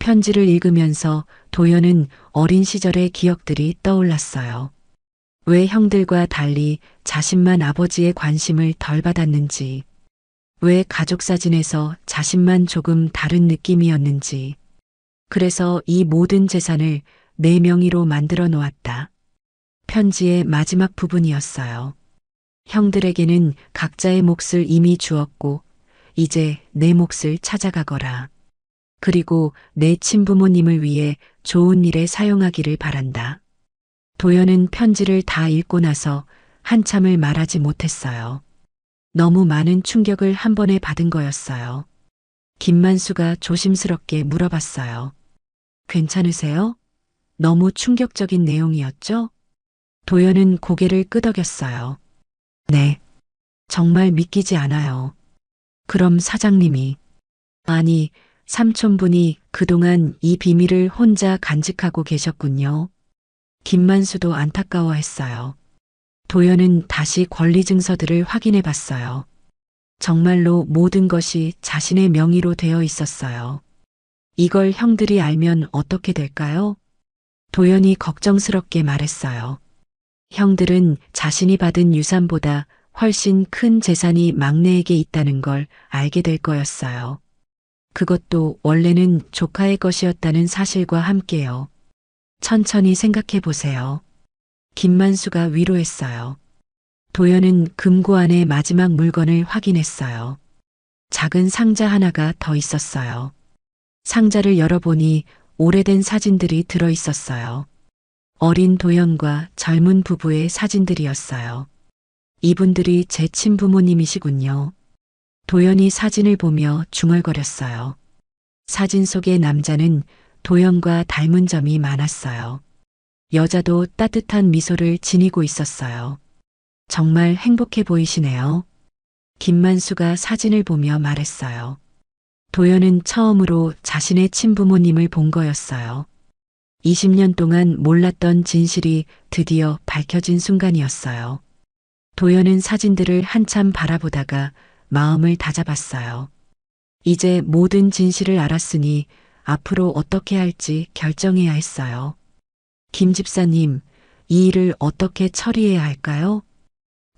편지를 읽으면서 도연은 어린 시절의 기억들이 떠올랐어요. 왜 형들과 달리 자신만 아버지의 관심을 덜 받았는지, 왜 가족 사진에서 자신만 조금 다른 느낌이었는지, 그래서 이 모든 재산을 내 명의로 만들어 놓았다. 편지의 마지막 부분이었어요. 형들에게는 각자의 몫을 이미 주었고, 이제 내 몫을 찾아가거라. 그리고 내 친부모님을 위해 좋은 일에 사용하기를 바란다. 도연은 편지를 다 읽고 나서 한참을 말하지 못했어요. 너무 많은 충격을 한 번에 받은 거였어요. 김만수가 조심스럽게 물어봤어요. 괜찮으세요? 너무 충격적인 내용이었죠? 도연은 고개를 끄덕였어요. 네. 정말 믿기지 않아요. 그럼 사장님이, 아니, 삼촌분이 그동안 이 비밀을 혼자 간직하고 계셨군요. 김만수도 안타까워했어요. 도연은 다시 권리 증서들을 확인해 봤어요. 정말로 모든 것이 자신의 명의로 되어 있었어요. 이걸 형들이 알면 어떻게 될까요? 도연이 걱정스럽게 말했어요. 형들은 자신이 받은 유산보다 훨씬 큰 재산이 막내에게 있다는 걸 알게 될 거였어요. 그것도 원래는 조카의 것이었다는 사실과 함께요. 천천히 생각해 보세요. 김만수가 위로했어요. 도연은 금고 안의 마지막 물건을 확인했어요. 작은 상자 하나가 더 있었어요. 상자를 열어보니 오래된 사진들이 들어 있었어요. 어린 도연과 젊은 부부의 사진들이었어요. 이분들이 제 친부모님이시군요. 도연이 사진을 보며 중얼거렸어요. 사진 속의 남자는 도연과 닮은 점이 많았어요. 여자도 따뜻한 미소를 지니고 있었어요. 정말 행복해 보이시네요. 김만수가 사진을 보며 말했어요. 도연은 처음으로 자신의 친부모님을 본 거였어요. 20년 동안 몰랐던 진실이 드디어 밝혀진 순간이었어요. 도연은 사진들을 한참 바라보다가 마음을 다잡았어요. 이제 모든 진실을 알았으니 앞으로 어떻게 할지 결정해야 했어요. 김 집사님, 이 일을 어떻게 처리해야 할까요?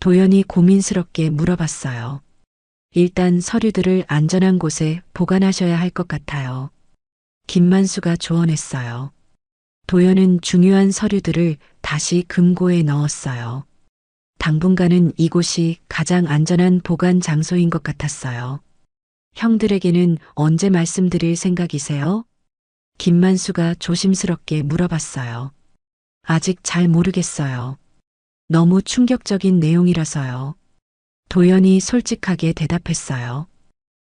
도연이 고민스럽게 물어봤어요. 일단 서류들을 안전한 곳에 보관하셔야 할 것 같아요. 김만수가 조언했어요. 도연은 중요한 서류들을 다시 금고에 넣었어요. 당분간은 이곳이 가장 안전한 보관 장소인 것 같았어요. 형들에게는 언제 말씀드릴 생각이세요? 김만수가 조심스럽게 물어봤어요. 아직 잘 모르겠어요. 너무 충격적인 내용이라서요. 도연이 솔직하게 대답했어요.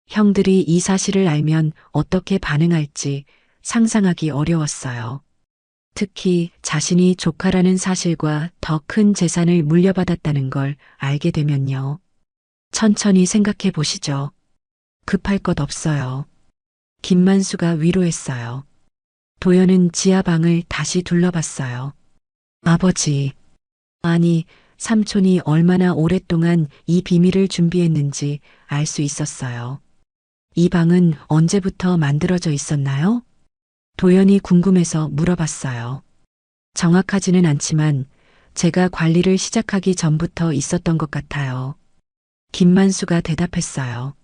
형들이 이 사실을 알면 어떻게 반응할지 상상하기 어려웠어요. 특히 자신이 조카라는 사실과 더 큰 재산을 물려받았다는 걸 알게 되면요. 천천히 생각해 보시죠. 급할 것 없어요. 김만수가 위로했어요. 도연은 지하방을 다시 둘러봤어요. 아버지, 아니, 삼촌이 얼마나 오랫동안 이 비밀을 준비했는지 알 수 있었어요. 이 방은 언제부터 만들어져 있었나요? 도연이 궁금해서 물어봤어요. 정확하지는 않지만 제가 관리를 시작하기 전부터 있었던 것 같아요. 김만수가 대답했어요.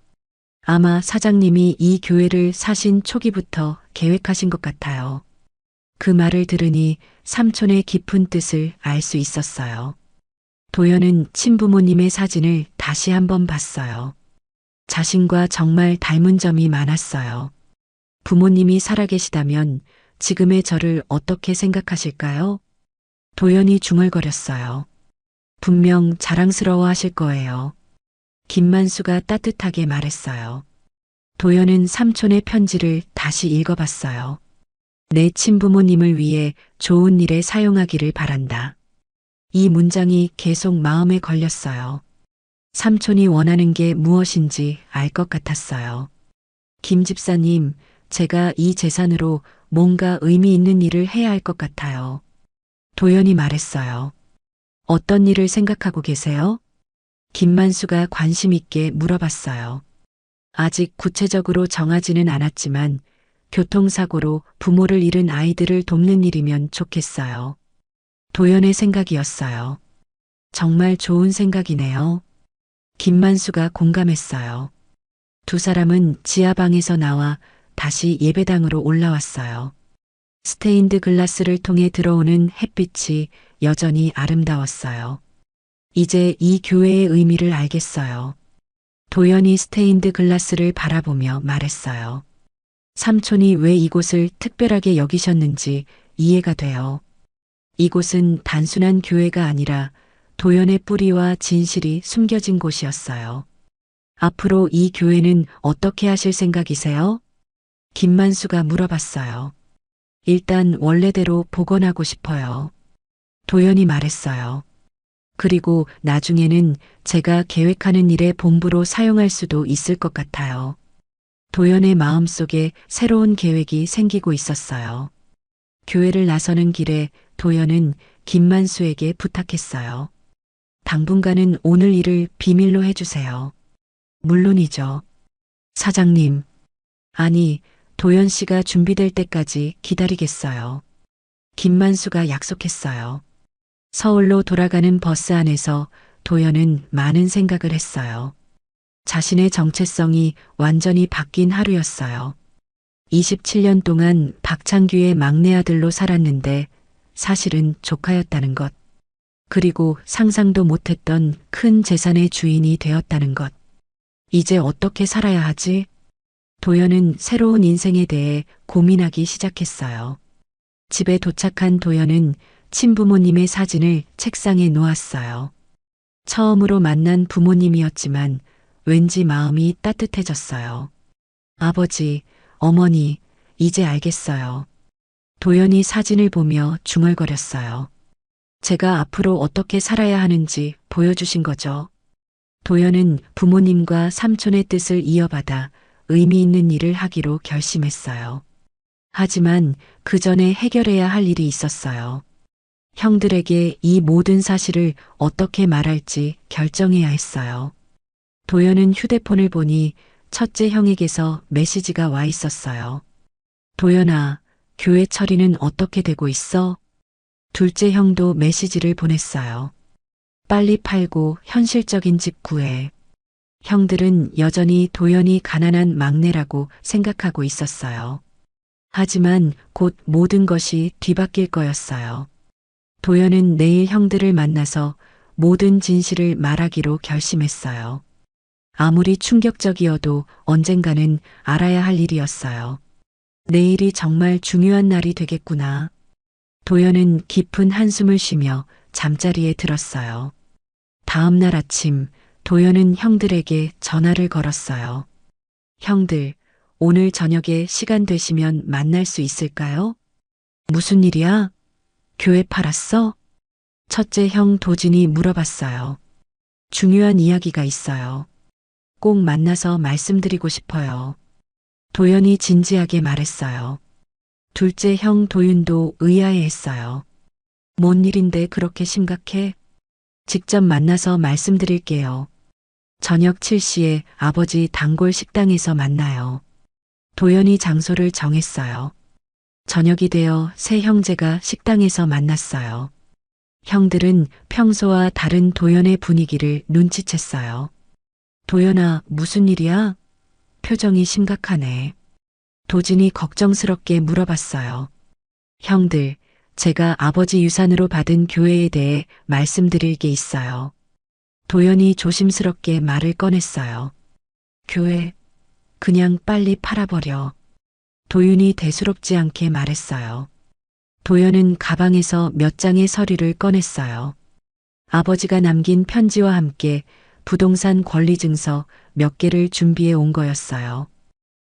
아마 사장님이 이 교회를 사신 초기부터 계획하신 것 같아요. 그 말을 들으니 삼촌의 깊은 뜻을 알 수 있었어요. 도연은 친부모님의 사진을 다시 한번 봤어요. 자신과 정말 닮은 점이 많았어요. 부모님이 살아계시다면 지금의 저를 어떻게 생각하실까요? 도연이 중얼거렸어요. 분명 자랑스러워 하실 거예요. 김만수가 따뜻하게 말했어요. 도연은 삼촌의 편지를 다시 읽어봤어요. 내 친부모님을 위해 좋은 일에 사용하기를 바란다. 이 문장이 계속 마음에 걸렸어요. 삼촌이 원하는 게 무엇인지 알 것 같았어요. 김 집사님, 제가 이 재산으로 뭔가 의미 있는 일을 해야 할 것 같아요. 도연이 말했어요. 어떤 일을 생각하고 계세요? 김만수가 관심 있게 물어봤어요. 아직 구체적으로 정하지는 않았지만 교통사고로 부모를 잃은 아이들을 돕는 일이면 좋겠어요. 도연의 생각이었어요. 정말 좋은 생각이네요. 김만수가 공감했어요. 두 사람은 지하방에서 나와 다시 예배당으로 올라왔어요. 스테인드 글라스를 통해 들어오는 햇빛이 여전히 아름다웠어요. 이제 이 교회의 의미를 알겠어요. 도연이 스테인드 글라스를 바라보며 말했어요. 삼촌이 왜 이곳을 특별하게 여기셨는지 이해가 돼요. 이곳은 단순한 교회가 아니라 도연의 뿌리와 진실이 숨겨진 곳이었어요. 앞으로 이 교회는 어떻게 하실 생각이세요? 김만수가 물어봤어요. 일단 원래대로 복원하고 싶어요. 도연이 말했어요. 그리고 나중에는 제가 계획하는 일의 본부로 사용할 수도 있을 것 같아요. 도연의 마음속에 새로운 계획이 생기고 있었어요. 교회를 나서는 길에 도연은 김만수에게 부탁했어요. 당분간은 오늘 일을 비밀로 해주세요. 물론이죠. 사장님. 아니, 도연 씨가 준비될 때까지 기다리겠어요. 김만수가 약속했어요. 서울로 돌아가는 버스 안에서 도연은 많은 생각을 했어요. 자신의 정체성이 완전히 바뀐 하루였어요. 27년 동안 박창규의 막내 아들로 살았는데 사실은 조카였다는 것. 그리고 상상도 못했던 큰 재산의 주인이 되었다는 것. 이제 어떻게 살아야 하지? 도연은 새로운 인생에 대해 고민하기 시작했어요. 집에 도착한 도연은 친부모님의 사진을 책상에 놓았어요. 처음으로 만난 부모님이었지만 왠지 마음이 따뜻해졌어요. 아버지, 어머니, 이제 알겠어요. 도연이 사진을 보며 중얼거렸어요. 제가 앞으로 어떻게 살아야 하는지 보여주신 거죠. 도연은 부모님과 삼촌의 뜻을 이어받아 의미 있는 일을 하기로 결심했어요. 하지만 그 전에 해결해야 할 일이 있었어요. 형들에게 이 모든 사실을 어떻게 말할지 결정해야 했어요. 도연은 휴대폰을 보니 첫째 형에게서 메시지가 와 있었어요. 도연아, 교회 처리는 어떻게 되고 있어? 둘째 형도 메시지를 보냈어요. 빨리 팔고 현실적인 집 구해. 형들은 여전히 도연이 가난한 막내라고 생각하고 있었어요. 하지만 곧 모든 것이 뒤바뀔 거였어요. 도연은 내일 형들을 만나서 모든 진실을 말하기로 결심했어요. 아무리 충격적이어도 언젠가는 알아야 할 일이었어요. 내일이 정말 중요한 날이 되겠구나. 도연은 깊은 한숨을 쉬며 잠자리에 들었어요. 다음 날 아침 도연은 형들에게 전화를 걸었어요. 형들, 오늘 저녁에 시간 되시면 만날 수 있을까요? 무슨 일이야? 교회 팔았어? 첫째 형 도진이 물어봤어요. 중요한 이야기가 있어요. 꼭 만나서 말씀드리고 싶어요. 도연이 진지하게 말했어요. 둘째 형 도윤도 의아해했어요. 뭔 일인데 그렇게 심각해? 직접 만나서 말씀드릴게요. 저녁 7시에 아버지 단골 식당에서 만나요. 도연이 장소를 정했어요. 저녁이 되어 세 형제가 식당에서 만났어요. 형들은 평소와 다른 도연의 분위기를 눈치챘어요. 도연아, 무슨 일이야? 표정이 심각하네. 도진이 걱정스럽게 물어봤어요. 형들, 제가 아버지 유산으로 받은 교회에 대해 말씀드릴 게 있어요. 도연이 조심스럽게 말을 꺼냈어요. 교회, 그냥 빨리 팔아버려. 도윤이 대수롭지 않게 말했어요. 도연은 가방에서 몇 장의 서류를 꺼냈어요. 아버지가 남긴 편지와 함께 부동산 권리증서 몇 개를 준비해 온 거였어요.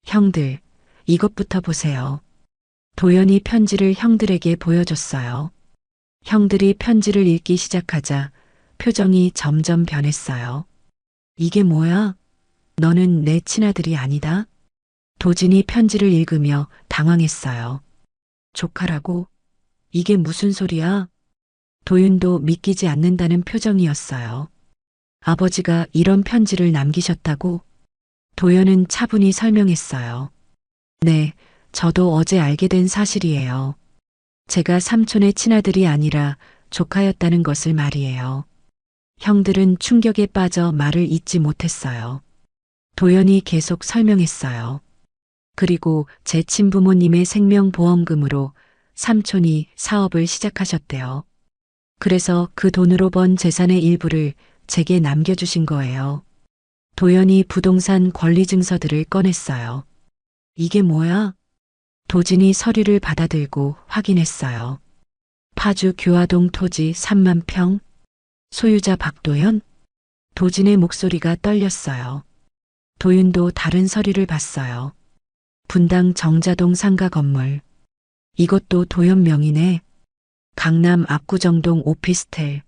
형들, 이것부터 보세요. 도연이 편지를 형들에게 보여줬어요. 형들이 편지를 읽기 시작하자 표정이 점점 변했어요. 이게 뭐야? 너는 내 친아들이 아니다? 도진이 편지를 읽으며 당황했어요. 조카라고? 이게 무슨 소리야? 도윤도 믿기지 않는다는 표정이었어요. 아버지가 이런 편지를 남기셨다고? 도연은 차분히 설명했어요. 네, 저도 어제 알게 된 사실이에요. 제가 삼촌의 친아들이 아니라 조카였다는 것을 말이에요. 형들은 충격에 빠져 말을 잇지 못했어요. 도연이 계속 설명했어요. 그리고 제 친부모님의 생명보험금으로 삼촌이 사업을 시작하셨대요. 그래서 그 돈으로 번 재산의 일부를 제게 남겨주신 거예요. 도연이 부동산 권리 증서들을 꺼냈어요. 이게 뭐야? 도진이 서류를 받아들고 확인했어요. 파주 교화동 토지 3만 평? 소유자 박도연? 도진의 목소리가 떨렸어요. 도윤도 다른 서류를 봤어요. 분당 정자동 상가 건물. 이것도 도연 명의네. 강남 압구정동 오피스텔.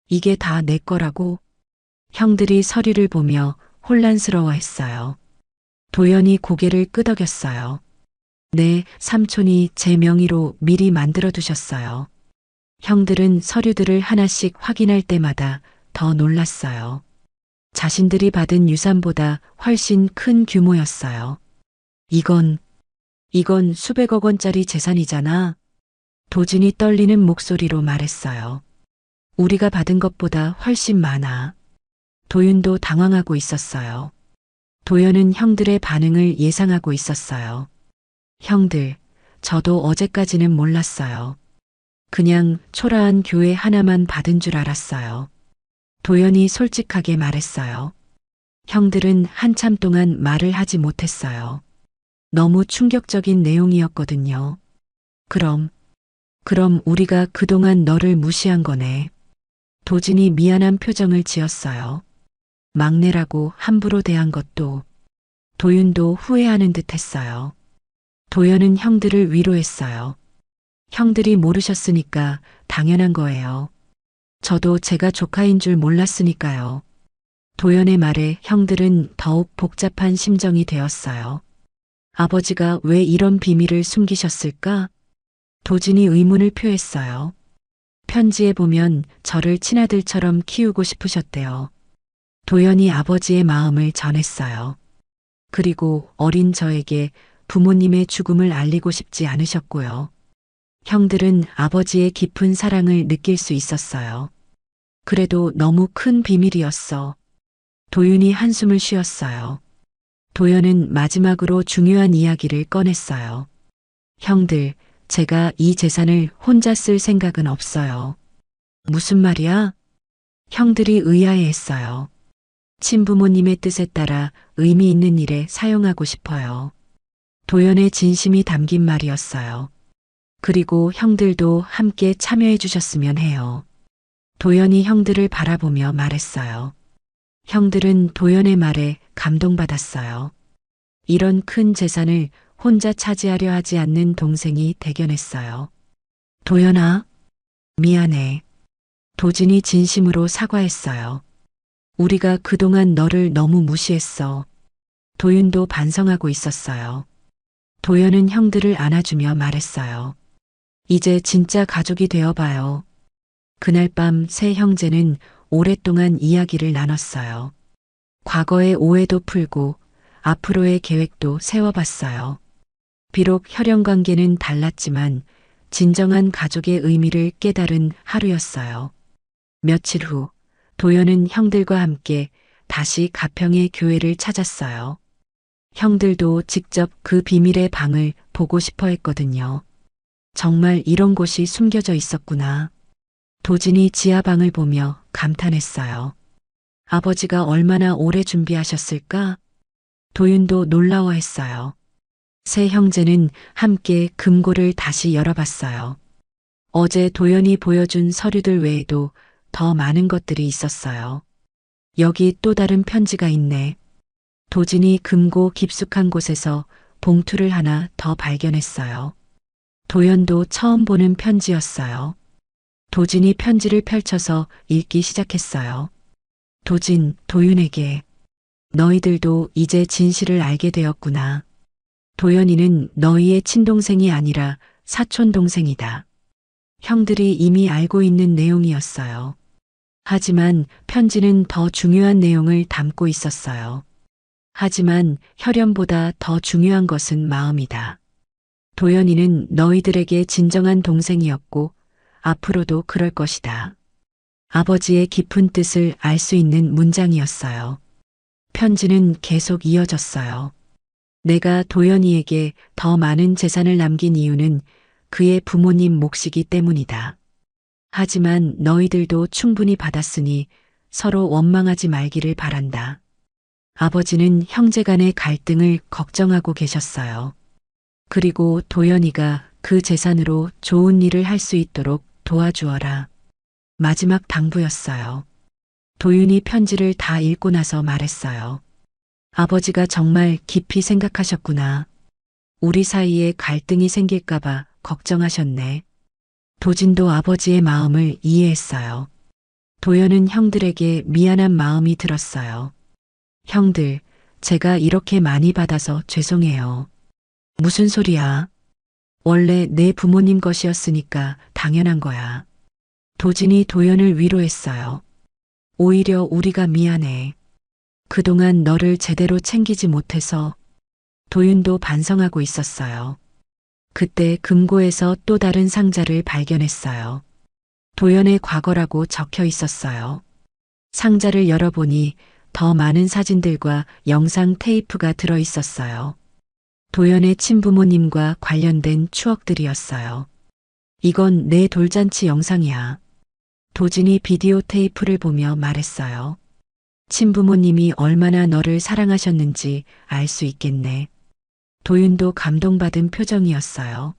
이게 다 내 거라고? 형들이 서류를 보며 혼란스러워했어요. 도연이 고개를 끄덕였어요. 네, 삼촌이 제 명의로 미리 만들어 두셨어요. 형들은 서류들을 하나씩 확인할 때마다 더 놀랐어요. 자신들이 받은 유산보다 훨씬 큰 규모였어요. 이건 수백억 원짜리 재산이잖아. 도진이 떨리는 목소리로 말했어요. 우리가 받은 것보다 훨씬 많아. 도윤도 당황하고 있었어요. 도연은 형들의 반응을 예상하고 있었어요. 형들, 저도 어제까지는 몰랐어요. 그냥 초라한 교회 하나만 받은 줄 알았어요. 도연이 솔직하게 말했어요. 형들은 한참 동안 말을 하지 못했어요. 너무 충격적인 내용이었거든요. 그럼 우리가 그동안 너를 무시한 거네. 도진이 미안한 표정을 지었어요. 막내라고 함부로 대한 것도. 도윤도 후회하는 듯 했어요. 도연은 형들을 위로했어요. 형들이 모르셨으니까 당연한 거예요. 저도 제가 조카인 줄 몰랐으니까요. 도연의 말에 형들은 더욱 복잡한 심정이 되었어요. 아버지가 왜 이런 비밀을 숨기셨을까? 도진이 의문을 표했어요. 편지에 보면 저를 친아들처럼 키우고 싶으셨대요. 도연이 아버지의 마음을 전했어요. 그리고 어린 저에게 부모님의 죽음을 알리고 싶지 않으셨고요. 형들은 아버지의 깊은 사랑을 느낄 수 있었어요. 그래도 너무 큰 비밀이었어. 도윤이 한숨을 쉬었어요. 도연은 마지막으로 중요한 이야기를 꺼냈어요. 형들, 제가 이 재산을 혼자 쓸 생각은 없어요. 무슨 말이야? 형들이 의아해했어요. 친부모님의 뜻에 따라 의미 있는 일에 사용하고 싶어요. 도연의 진심이 담긴 말이었어요. 그리고 형들도 함께 참여해 주셨으면 해요. 도연이 형들을 바라보며 말했어요. 형들은 도연의 말에 감동받았어요. 이런 큰 재산을 혼자 차지하려 하지 않는 동생이 대견했어요. 도연아, 미안해. 도진이 진심으로 사과했어요. 우리가 그동안 너를 너무 무시했어. 도윤도 반성하고 있었어요. 도연은 형들을 안아주며 말했어요. 이제 진짜 가족이 되어봐요. 그날 밤 세 형제는 오랫동안 이야기를 나눴어요. 과거의 오해도 풀고 앞으로의 계획도 세워봤어요. 비록 혈연 관계는 달랐지만 진정한 가족의 의미를 깨달은 하루였어요. 며칠 후 도연은 형들과 함께 다시 가평의 교회를 찾았어요. 형들도 직접 그 비밀의 방을 보고 싶어 했거든요. 정말 이런 곳이 숨겨져 있었구나. 도진이 지하방을 보며 감탄했어요. 아버지가 얼마나 오래 준비하셨을까? 도윤도 놀라워했어요. 세 형제는 함께 금고를 다시 열어봤어요. 어제 도연이 보여준 서류들 외에도 더 많은 것들이 있었어요. 여기 또 다른 편지가 있네. 도진이 금고 깊숙한 곳에서 봉투를 하나 더 발견했어요. 도연도 처음 보는 편지였어요. 도진이 편지를 펼쳐서 읽기 시작했어요. 도진, 도윤에게. 너희들도 이제 진실을 알게 되었구나. 도연이는 너희의 친동생이 아니라 사촌동생이다. 형들이 이미 알고 있는 내용이었어요. 하지만 편지는 더 중요한 내용을 담고 있었어요. 하지만 혈연보다 더 중요한 것은 마음이다. 도연이는 너희들에게 진정한 동생이었고 앞으로도 그럴 것이다. 아버지의 깊은 뜻을 알 수 있는 문장이었어요. 편지는 계속 이어졌어요. 내가 도연이에게 더 많은 재산을 남긴 이유는 그의 부모님 몫이기 때문이다. 하지만 너희들도 충분히 받았으니 서로 원망하지 말기를 바란다. 아버지는 형제 간의 갈등을 걱정하고 계셨어요. 그리고 도연이가 그 재산으로 좋은 일을 할 수 있도록 도와주어라. 마지막 당부였어요. 도윤이 편지를 다 읽고 나서 말했어요. 아버지가 정말 깊이 생각하셨구나. 우리 사이에 갈등이 생길까봐 걱정하셨네. 도진도 아버지의 마음을 이해했어요. 도연은 형들에게 미안한 마음이 들었어요. 형들, 제가 이렇게 많이 받아서 죄송해요. 무슨 소리야? 원래 내 부모님 것이었으니까 당연한 거야. 도진이 도연을 위로했어요. 오히려 우리가 미안해. 그동안 너를 제대로 챙기지 못해서. 도윤도 반성하고 있었어요. 그때 금고에서 또 다른 상자를 발견했어요. 도연의 과거라고 적혀 있었어요. 상자를 열어보니 더 많은 사진들과 영상 테이프가 들어 있었어요. 도연의 친부모님과 관련된 추억들이었어요. 이건 내 돌잔치 영상이야. 도진이 비디오 테이프를 보며 말했어요. 친부모님이 얼마나 너를 사랑하셨는지 알 수 있겠네. 도윤도 감동받은 표정이었어요.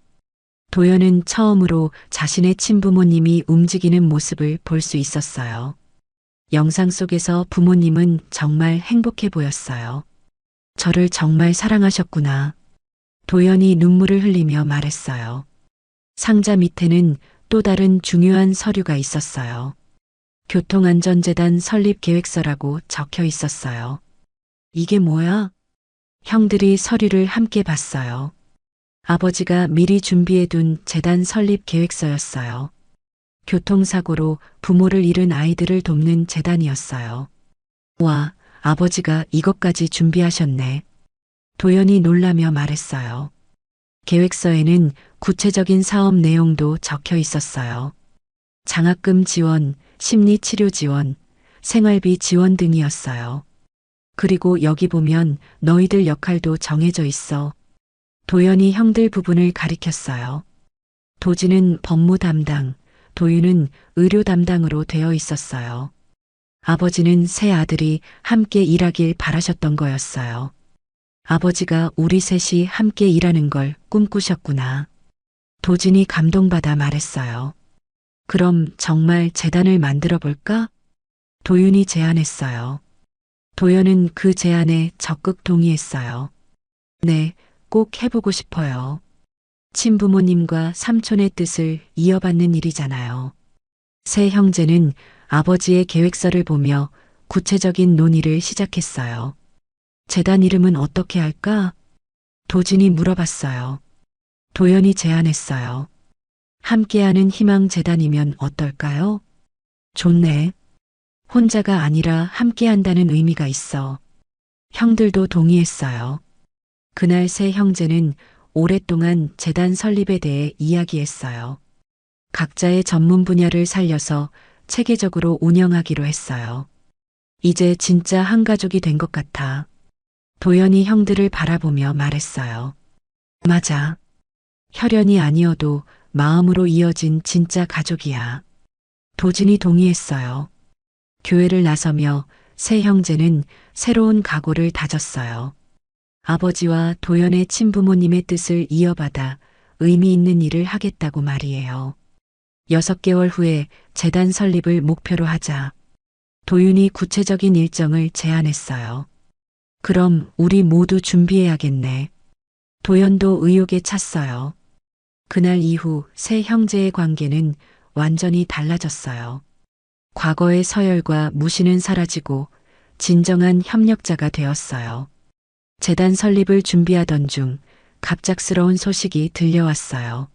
도연은 처음으로 자신의 친부모님이 움직이는 모습을 볼 수 있었어요. 영상 속에서 부모님은 정말 행복해 보였어요. 저를 정말 사랑하셨구나. 도연이 눈물을 흘리며 말했어요. 상자 밑에는 또 다른 중요한 서류가 있었어요. 교통안전재단 설립 계획서라고 적혀 있었어요. 이게 뭐야? 형들이 서류를 함께 봤어요. 아버지가 미리 준비해둔 재단 설립 계획서였어요. 교통사고로 부모를 잃은 아이들을 돕는 재단이었어요. 와, 아버지가 이것까지 준비하셨네. 도연이 놀라며 말했어요. 계획서에는 구체적인 사업 내용도 적혀 있었어요. 장학금 지원, 심리치료 지원, 생활비 지원 등이었어요. 그리고 여기 보면 너희들 역할도 정해져 있어. 도연이 형들 부분을 가리켰어요. 도진은 법무 담당, 도윤은 의료 담당으로 되어 있었어요. 아버지는 세 아들이 함께 일하길 바라셨던 거였어요. 아버지가 우리 셋이 함께 일하는 걸 꿈꾸셨구나. 도진이 감동받아 말했어요. 그럼 정말 재단을 만들어 볼까? 도윤이 제안했어요. 도연은 그 제안에 적극 동의했어요. 네, 꼭 해보고 싶어요. 친부모님과 삼촌의 뜻을 이어받는 일이잖아요. 세 형제는 아버지의 계획서를 보며 구체적인 논의를 시작했어요. 재단 이름은 어떻게 할까? 도진이 물어봤어요. 도연이 제안했어요. 함께하는 희망재단이면 어떨까요? 좋네. 혼자가 아니라 함께한다는 의미가 있어. 형들도 동의했어요. 그날 세 형제는 오랫동안 재단 설립에 대해 이야기했어요. 각자의 전문 분야를 살려서 체계적으로 운영하기로 했어요. 이제 진짜 한 가족이 된 것 같아. 도연이 형들을 바라보며 말했어요. 맞아. 혈연이 아니어도 마음으로 이어진 진짜 가족이야. 도진이 동의했어요. 교회를 나서며 세 형제는 새로운 각오를 다졌어요. 아버지와 도연의 친부모님의 뜻을 이어받아 의미 있는 일을 하겠다고 말이에요. 6개월 후에 재단 설립을 목표로 하자. 도윤이 구체적인 일정을 제안했어요. 그럼 우리 모두 준비해야겠네. 도연도 의욕에 찼어요. 그날 이후 세 형제의 관계는 완전히 달라졌어요. 과거의 서열과 무시는 사라지고 진정한 협력자가 되었어요. 재단 설립을 준비하던 중 갑작스러운 소식이 들려왔어요.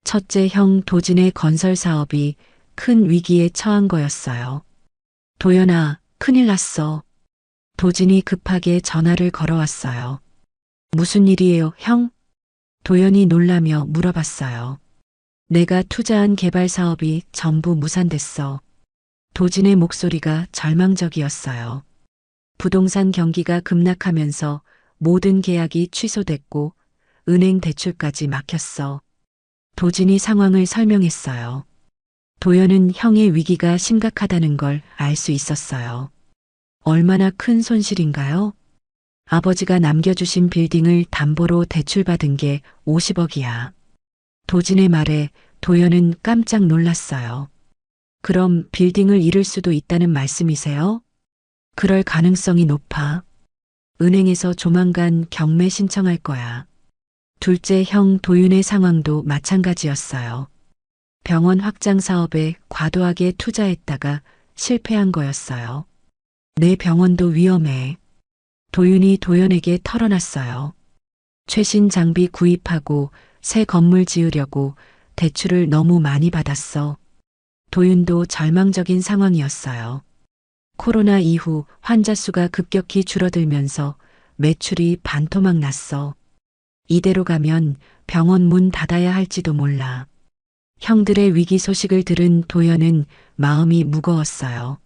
첫째 형 도진의 건설 사업이 큰 위기에 처한 거였어요. 도연아, 큰일 났어. 도진이 급하게 전화를 걸어왔어요. 무슨 일이에요, 형? 도연이 놀라며 물어봤어요. 내가 투자한 개발 사업이 전부 무산됐어. 도진의 목소리가 절망적이었어요. 부동산 경기가 급락하면서 모든 계약이 취소됐고 은행 대출까지 막혔어. 도진이 상황을 설명했어요. 도연은 형의 위기가 심각하다는 걸 알 수 있었어요. 얼마나 큰 손실인가요? 아버지가 남겨주신 빌딩을 담보로 대출받은 게 50억이야. 도진의 말에 도연은 깜짝 놀랐어요. 그럼 빌딩을 잃을 수도 있다는 말씀이세요? 그럴 가능성이 높아. 은행에서 조만간 경매 신청할 거야. 둘째 형 도윤의 상황도 마찬가지였어요. 병원 확장 사업에 과도하게 투자했다가 실패한 거였어요. 내 병원도 위험해. 도윤이 도연에게 털어놨어요. 최신 장비 구입하고 새 건물 지으려고 대출을 너무 많이 받았어. 도윤도 절망적인 상황이었어요. 코로나 이후 환자 수가 급격히 줄어들면서 매출이 반토막 났어. 이대로 가면 병원 문 닫아야 할지도 몰라. 형들의 위기 소식을 들은 도연은 마음이 무거웠어요.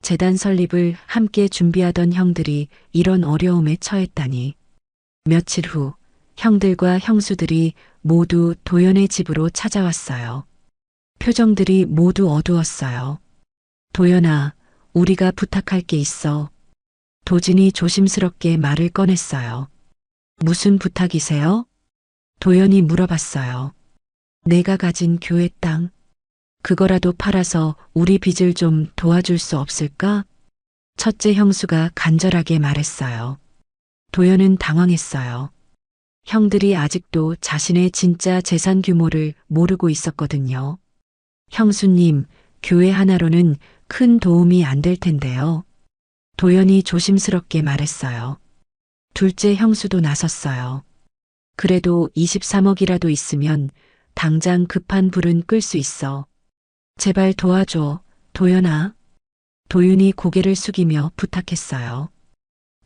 재단 설립을 함께 준비하던 형들이 이런 어려움에 처했다니. 며칠 후 형들과 형수들이 모두 도연의 집으로 찾아왔어요. 표정들이 모두 어두웠어요. 도연아, 우리가 부탁할 게 있어. 도진이 조심스럽게 말을 꺼냈어요. 무슨 부탁이세요? 도연이 물어봤어요. 내가 가진 교회 땅, 그거라도 팔아서 우리 빚을 좀 도와줄 수 없을까? 첫째 형수가 간절하게 말했어요. 도연은 당황했어요. 형들이 아직도 자신의 진짜 재산 규모를 모르고 있었거든요. 형수님, 교회 하나로는 큰 도움이 안 될 텐데요. 도연이 조심스럽게 말했어요. 둘째 형수도 나섰어요. 그래도 23억이라도 있으면 당장 급한 불은 끌 수 있어. 제발 도와줘, 도연아. 도윤이 고개를 숙이며 부탁했어요.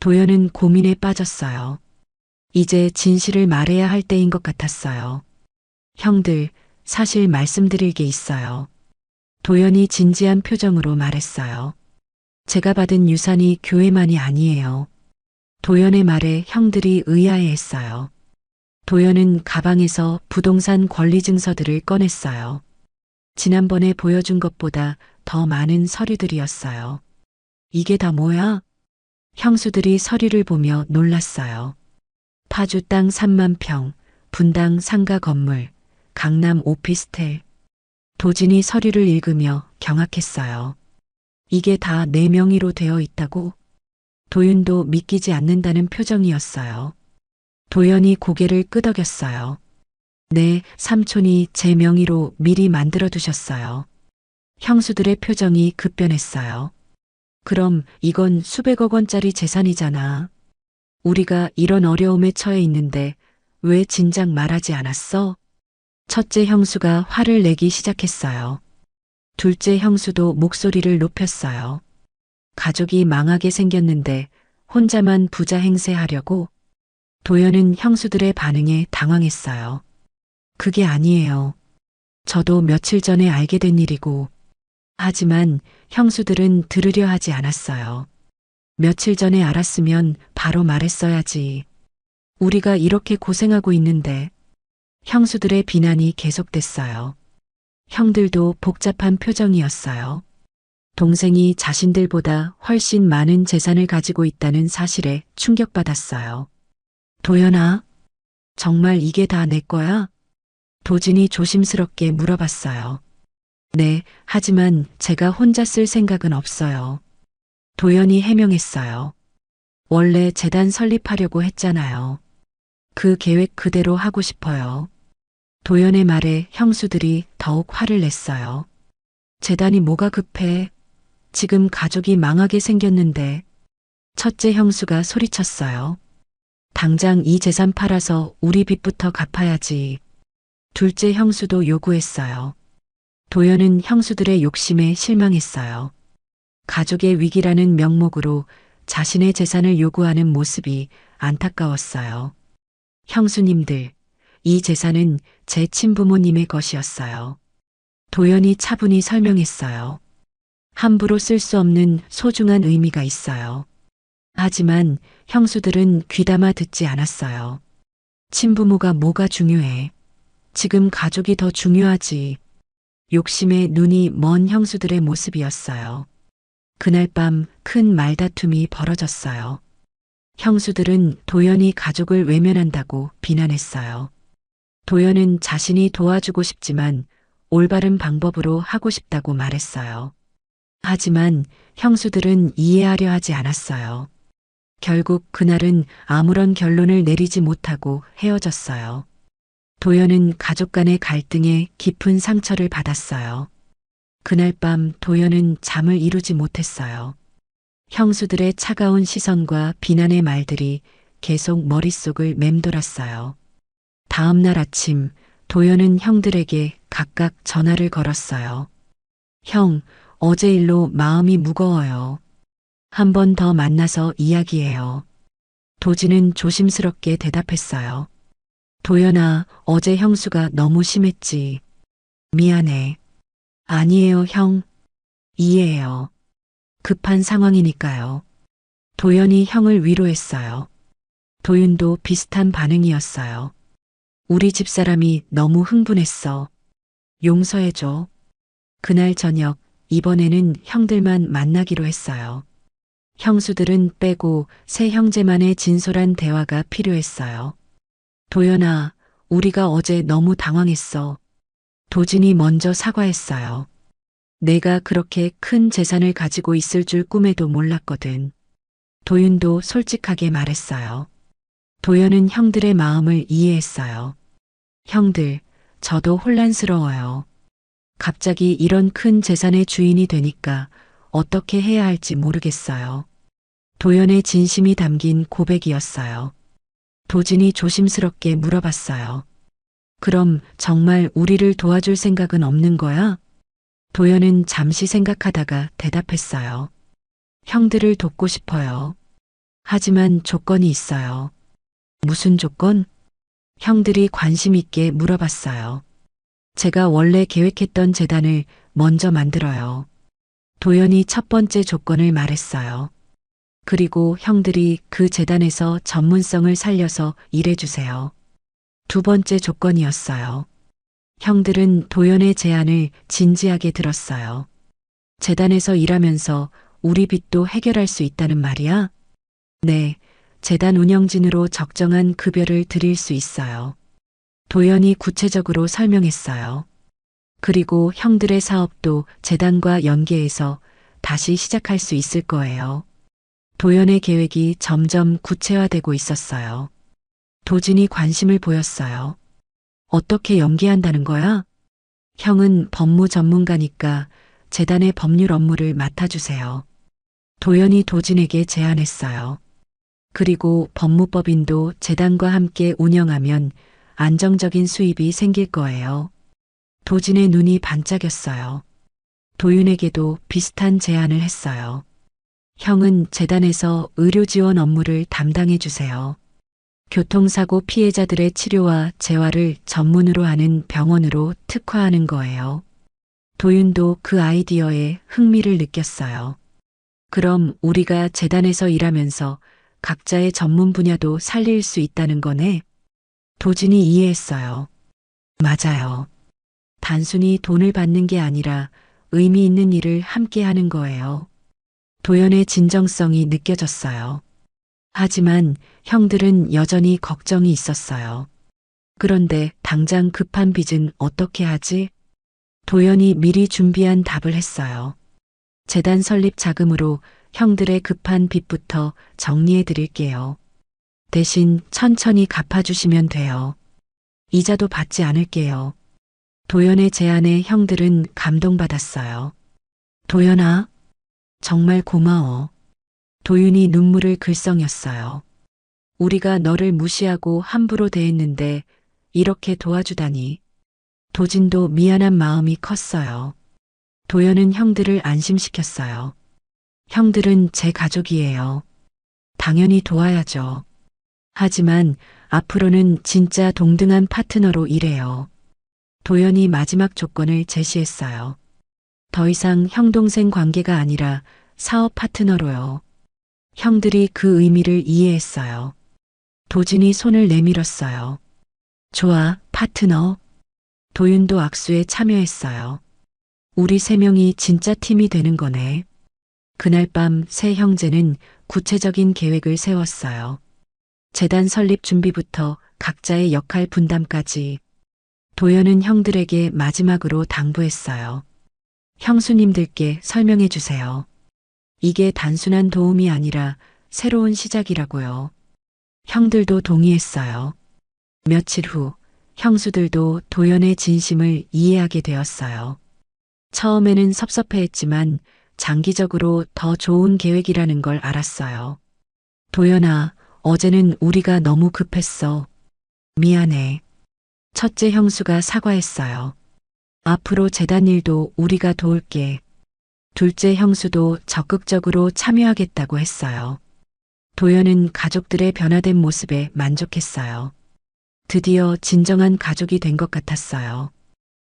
도연은 고민에 빠졌어요. 이제 진실을 말해야 할 때인 것 같았어요. 형들, 사실 말씀드릴 게 있어요. 도연이 진지한 표정으로 말했어요. 제가 받은 유산이 교회만이 아니에요. 도연의 말에 형들이 의아해했어요. 도연은 가방에서 부동산 권리 증서들을 꺼냈어요. 지난번에 보여준 것보다 더 많은 서류들이었어요. 이게 다 뭐야? 형수들이 서류를 보며 놀랐어요. 파주 땅 3만 평, 분당 상가 건물, 강남 오피스텔. 도진이 서류를 읽으며 경악했어요. 이게 다 내 명의로 되어 있다고? 도윤도 믿기지 않는다는 표정이었어요. 도연이 고개를 끄덕였어요. 네, 삼촌이 제 명의로 미리 만들어 두셨어요. 형수들의 표정이 급변했어요. 그럼 이건 수백억 원짜리 재산이잖아. 우리가 이런 어려움에 처해 있는데 왜 진작 말하지 않았어? 첫째 형수가 화를 내기 시작했어요. 둘째 형수도 목소리를 높였어요. 가족이 망하게 생겼는데 혼자만 부자 행세하려고? 도연은 형수들의 반응에 당황했어요. 그게 아니에요. 저도 며칠 전에 알게 된 일이고. 하지만 형수들은 들으려 하지 않았어요. 며칠 전에 알았으면 바로 말했어야지. 우리가 이렇게 고생하고 있는데. 형수들의 비난이 계속됐어요. 형들도 복잡한 표정이었어요. 동생이 자신들보다 훨씬 많은 재산을 가지고 있다는 사실에 충격받았어요. 도연아, 정말 이게 다 내 거야? 도진이 조심스럽게 물어봤어요. 네, 하지만 제가 혼자 쓸 생각은 없어요. 도연이 해명했어요. 원래 재단 설립하려고 했잖아요. 그 계획 그대로 하고 싶어요. 도연의 말에 형수들이 더욱 화를 냈어요. 재단이 뭐가 급해? 지금 가족이 망하게 생겼는데. 첫째 형수가 소리쳤어요. 당장 이 재산 팔아서 우리 빚부터 갚아야지. 둘째 형수도 요구했어요. 도연은 형수들의 욕심에 실망했어요. 가족의 위기라는 명목으로 자신의 재산을 요구하는 모습이 안타까웠어요. 형수님들, 이 재산은 제 친부모님의 것이었어요. 도연이 차분히 설명했어요. 함부로 쓸 수 없는 소중한 의미가 있어요. 하지만 형수들은 귀담아 듣지 않았어요. 친부모가 뭐가 중요해. 지금 가족이 더 중요하지. 욕심에 눈이 먼 형수들의 모습이었어요. 그날 밤 큰 말다툼이 벌어졌어요. 형수들은 도연이 가족을 외면한다고 비난했어요. 도연은 자신이 도와주고 싶지만 올바른 방법으로 하고 싶다고 말했어요. 하지만 형수들은 이해하려 하지 않았어요. 결국 그날은 아무런 결론을 내리지 못하고 헤어졌어요. 도연은 가족 간의 갈등에 깊은 상처를 받았어요. 그날 밤 도연은 잠을 이루지 못했어요. 형수들의 차가운 시선과 비난의 말들이 계속 머릿속을 맴돌았어요. 다음 날 아침 도연은 형들에게 각각 전화를 걸었어요. 형, 어제 일로 마음이 무거워요. 한 번 더 만나서 이야기해요. 도진은 조심스럽게 대답했어요. 도연아, 어제 형수가 너무 심했지. 미안해. 아니에요, 형. 이해해요. 급한 상황이니까요. 도연이 형을 위로했어요. 도윤도 비슷한 반응이었어요. 우리 집사람이 너무 흥분했어. 용서해줘. 그날 저녁, 이번에는 형들만 만나기로 했어요. 형수들은 빼고 세 형제만의 진솔한 대화가 필요했어요. 도연아, 우리가 어제 너무 당황했어. 도진이 먼저 사과했어요. 내가 그렇게 큰 재산을 가지고 있을 줄 꿈에도 몰랐거든. 도윤도 솔직하게 말했어요. 도연은 형들의 마음을 이해했어요. 형들, 저도 혼란스러워요. 갑자기 이런 큰 재산의 주인이 되니까 어떻게 해야 할지 모르겠어요. 도연의 진심이 담긴 고백이었어요. 도진이 조심스럽게 물어봤어요. 그럼 정말 우리를 도와줄 생각은 없는 거야? 도연은 잠시 생각하다가 대답했어요. 형들을 돕고 싶어요. 하지만 조건이 있어요. 무슨 조건? 형들이 관심 있게 물어봤어요. 제가 원래 계획했던 재단을 먼저 만들어요. 도연이 첫 번째 조건을 말했어요. 그리고 형들이 그 재단에서 전문성을 살려서 일해주세요. 두 번째 조건이었어요. 형들은 도연의 제안을 진지하게 들었어요. 재단에서 일하면서 우리 빚도 해결할 수 있다는 말이야? 네, 재단 운영진으로 적정한 급여를 드릴 수 있어요. 도연이 구체적으로 설명했어요. 그리고 형들의 사업도 재단과 연계해서 다시 시작할 수 있을 거예요. 도연의 계획이 점점 구체화되고 있었어요. 도진이 관심을 보였어요. 어떻게 연계한다는 거야? 형은 법무 전문가니까 재단의 법률 업무를 맡아주세요. 도연이 도진에게 제안했어요. 그리고 법무법인도 재단과 함께 운영하면 안정적인 수입이 생길 거예요. 도진의 눈이 반짝였어요. 도윤에게도 비슷한 제안을 했어요. 형은 재단에서 의료 지원 업무를 담당해 주세요. 교통사고 피해자들의 치료와 재활을 전문으로 하는 병원으로 특화하는 거예요. 도윤도 그 아이디어에 흥미를 느꼈어요. 그럼 우리가 재단에서 일하면서 각자의 전문 분야도 살릴 수 있다는 거네? 도진이 이해했어요. 맞아요. 단순히 돈을 받는 게 아니라 의미 있는 일을 함께 하는 거예요. 도연의 진정성이 느껴졌어요. 하지만 형들은 여전히 걱정이 있었어요. 그런데 당장 급한 빚은 어떻게 하지? 도연이 미리 준비한 답을 했어요. 재단 설립 자금으로 형들의 급한 빚부터 정리해 드릴게요. 대신 천천히 갚아주시면 돼요. 이자도 받지 않을게요. 도연의 제안에 형들은 감동받았어요. 도연아, 정말 고마워. 도윤이 눈물을 글썽였어요. 우리가 너를 무시하고 함부로 대했는데 이렇게 도와주다니. 도진도 미안한 마음이 컸어요. 도연은 형들을 안심시켰어요. 형들은 제 가족이에요. 당연히 도와야죠. 하지만 앞으로는 진짜 동등한 파트너로 일해요. 도연이 마지막 조건을 제시했어요. 더 이상 형 동생 관계가 아니라 사업 파트너로요. 형들이 그 의미를 이해했어요. 도진이 손을 내밀었어요. 좋아, 파트너. 도윤도 악수에 참여했어요. 우리 세 명이 진짜 팀이 되는 거네. 그날 밤 세 형제는 구체적인 계획을 세웠어요. 재단 설립 준비부터 각자의 역할 분담까지. 도연은 형들에게 마지막으로 당부했어요. 형수님들께 설명해 주세요. 이게 단순한 도움이 아니라 새로운 시작이라고요. 형들도 동의했어요. 며칠 후 형수들도 도연의 진심을 이해하게 되었어요. 처음에는 섭섭해했지만 장기적으로 더 좋은 계획이라는 걸 알았어요. 도연아, 어제는 우리가 너무 급했어. 미안해. 첫째 형수가 사과했어요. 앞으로 재단 일도 우리가 도울게. 둘째 형수도 적극적으로 참여하겠다고 했어요. 도연은 가족들의 변화된 모습에 만족했어요. 드디어 진정한 가족이 된 것 같았어요.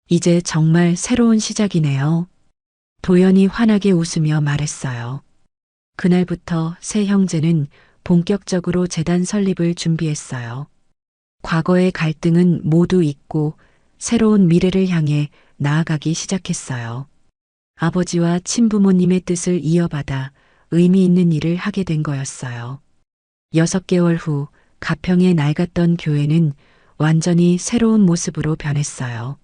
이제 정말 새로운 시작이네요. 도연이 환하게 웃으며 말했어요. 그날부터 세 형제는 본격적으로 재단 설립을 준비했어요. 과거의 갈등은 모두 잊고 새로운 미래를 향해 나아가기 시작했어요. 아버지와 친부모님의 뜻을 이어받아 의미 있는 일을 하게 된 거였어요. 6개월 후 가평에 낡았던 교회는 완전히 새로운 모습으로 변했어요.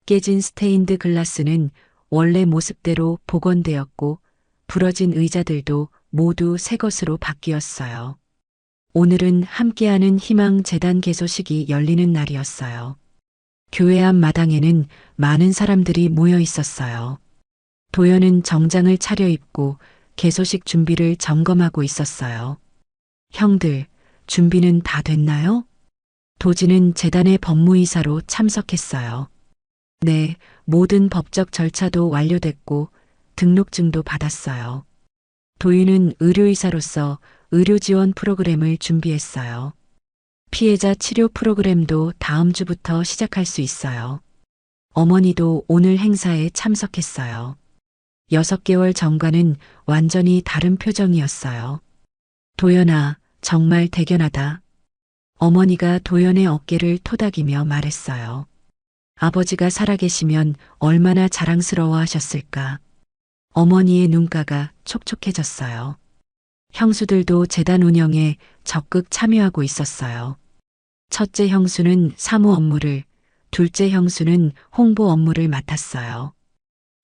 깨진 스테인드 글라스는 원래 모습대로 복원되었고 부러진 의자들도 모두 새 것으로 바뀌었어요. 오늘은 함께하는 희망 재단 개소식이 열리는 날이었어요. 교회 앞 마당에는 많은 사람들이 모여 있었어요. 도연은 정장을 차려입고 개소식 준비를 점검하고 있었어요. 형들, 준비는 다 됐나요? 도진은 재단의 법무이사로 참석했어요. 네, 모든 법적 절차도 완료됐고 등록증도 받았어요. 도윤은 의료의사로서 의료 지원 프로그램을 준비했어요. 피해자 치료 프로그램도 다음 주부터 시작할 수 있어요. 어머니도 오늘 행사에 참석했어요. 6개월 전과는 완전히 다른 표정이었어요. 도연아, 정말 대견하다. 어머니가 도연의 어깨를 토닥이며 말했어요. 아버지가 살아계시면 얼마나 자랑스러워 하셨을까. 어머니의 눈가가 촉촉해졌어요. 형수들도 재단 운영에 적극 참여하고 있었어요. 첫째 형수는 사무 업무를, 둘째 형수는 홍보 업무를 맡았어요.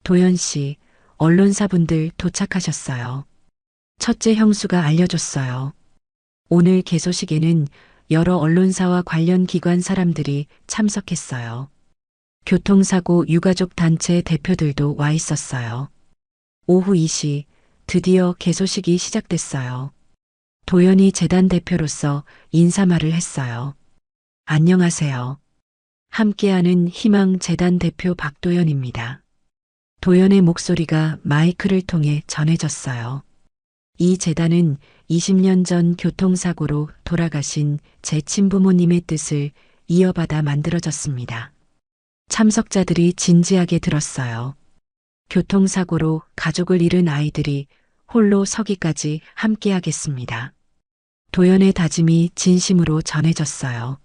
도연 씨, 언론사분들 도착하셨어요. 첫째 형수가 알려줬어요. 오늘 개소식에는 여러 언론사와 관련 기관 사람들이 참석했어요. 교통사고 유가족 단체 대표들도 와 있었어요. 오후 2시 드디어 개소식이 시작됐어요. 도연이 재단 대표로서 인사말을 했어요. 안녕하세요. 함께하는 희망 재단 대표 박도연입니다. 도연의 목소리가 마이크를 통해 전해졌어요. 이 재단은 20년 전 교통사고로 돌아가신 제 친부모님의 뜻을 이어받아 만들어졌습니다. 참석자들이 진지하게 들었어요. 교통사고로 가족을 잃은 아이들이 홀로 서기까지 함께하겠습니다. 도연의 다짐이 진심으로 전해졌어요.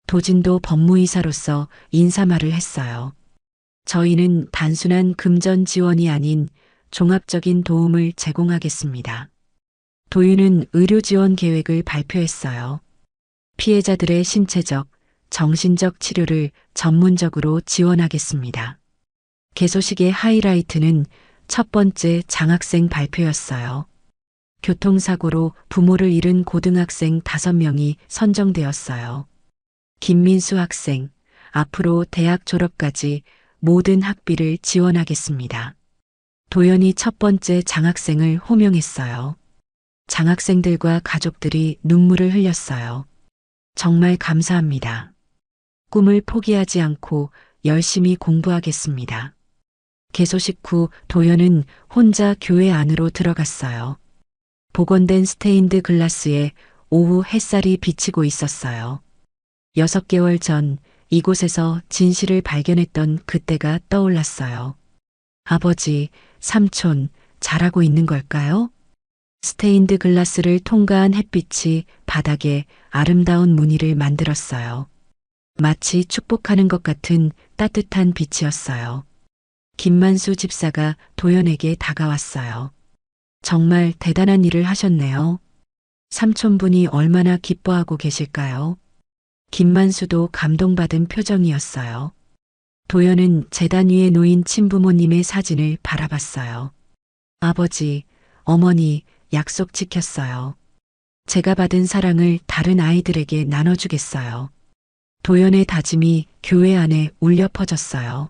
도진도 법무이사로서 인사말을 했어요. 저희는 단순한 금전 지원이 아닌 종합적인 도움을 제공하겠습니다. 도윤은 의료 지원 계획을 발표했어요. 피해자들의 신체적, 정신적 치료를 전문적으로 지원하겠습니다. 개소식의 하이라이트는 첫 번째 장학생 발표였어요. 교통사고로 부모를 잃은 고등학생 5명이 선정되었어요. 김민수 학생, 앞으로 대학 졸업까지 모든 학비를 지원하겠습니다. 도연이 첫 번째 장학생을 호명했어요. 장학생들과 가족들이 눈물을 흘렸어요. 정말 감사합니다. 꿈을 포기하지 않고 열심히 공부하겠습니다. 개소식 후 도연은 혼자 교회 안으로 들어갔어요. 복원된 스테인드 글라스에 오후 햇살이 비치고 있었어요. 6개월 전 이곳에서 진실을 발견했던 그때가 떠올랐어요. 아버지, 삼촌, 잘하고 있는 걸까요? 스테인드 글라스를 통과한 햇빛이 바닥에 아름다운 무늬를 만들었어요. 마치 축복하는 것 같은 따뜻한 빛이었어요. 김만수 집사가 도연에게 다가왔어요. 정말 대단한 일을 하셨네요. 삼촌분이 얼마나 기뻐하고 계실까요? 김만수도 감동받은 표정이었어요. 도연은 제단 위에 놓인 친부모님의 사진을 바라봤어요. 아버지, 어머니, 약속 지켰어요. 제가 받은 사랑을 다른 아이들에게 나눠주겠어요. 도연의 다짐이 교회 안에 울려 퍼졌어요.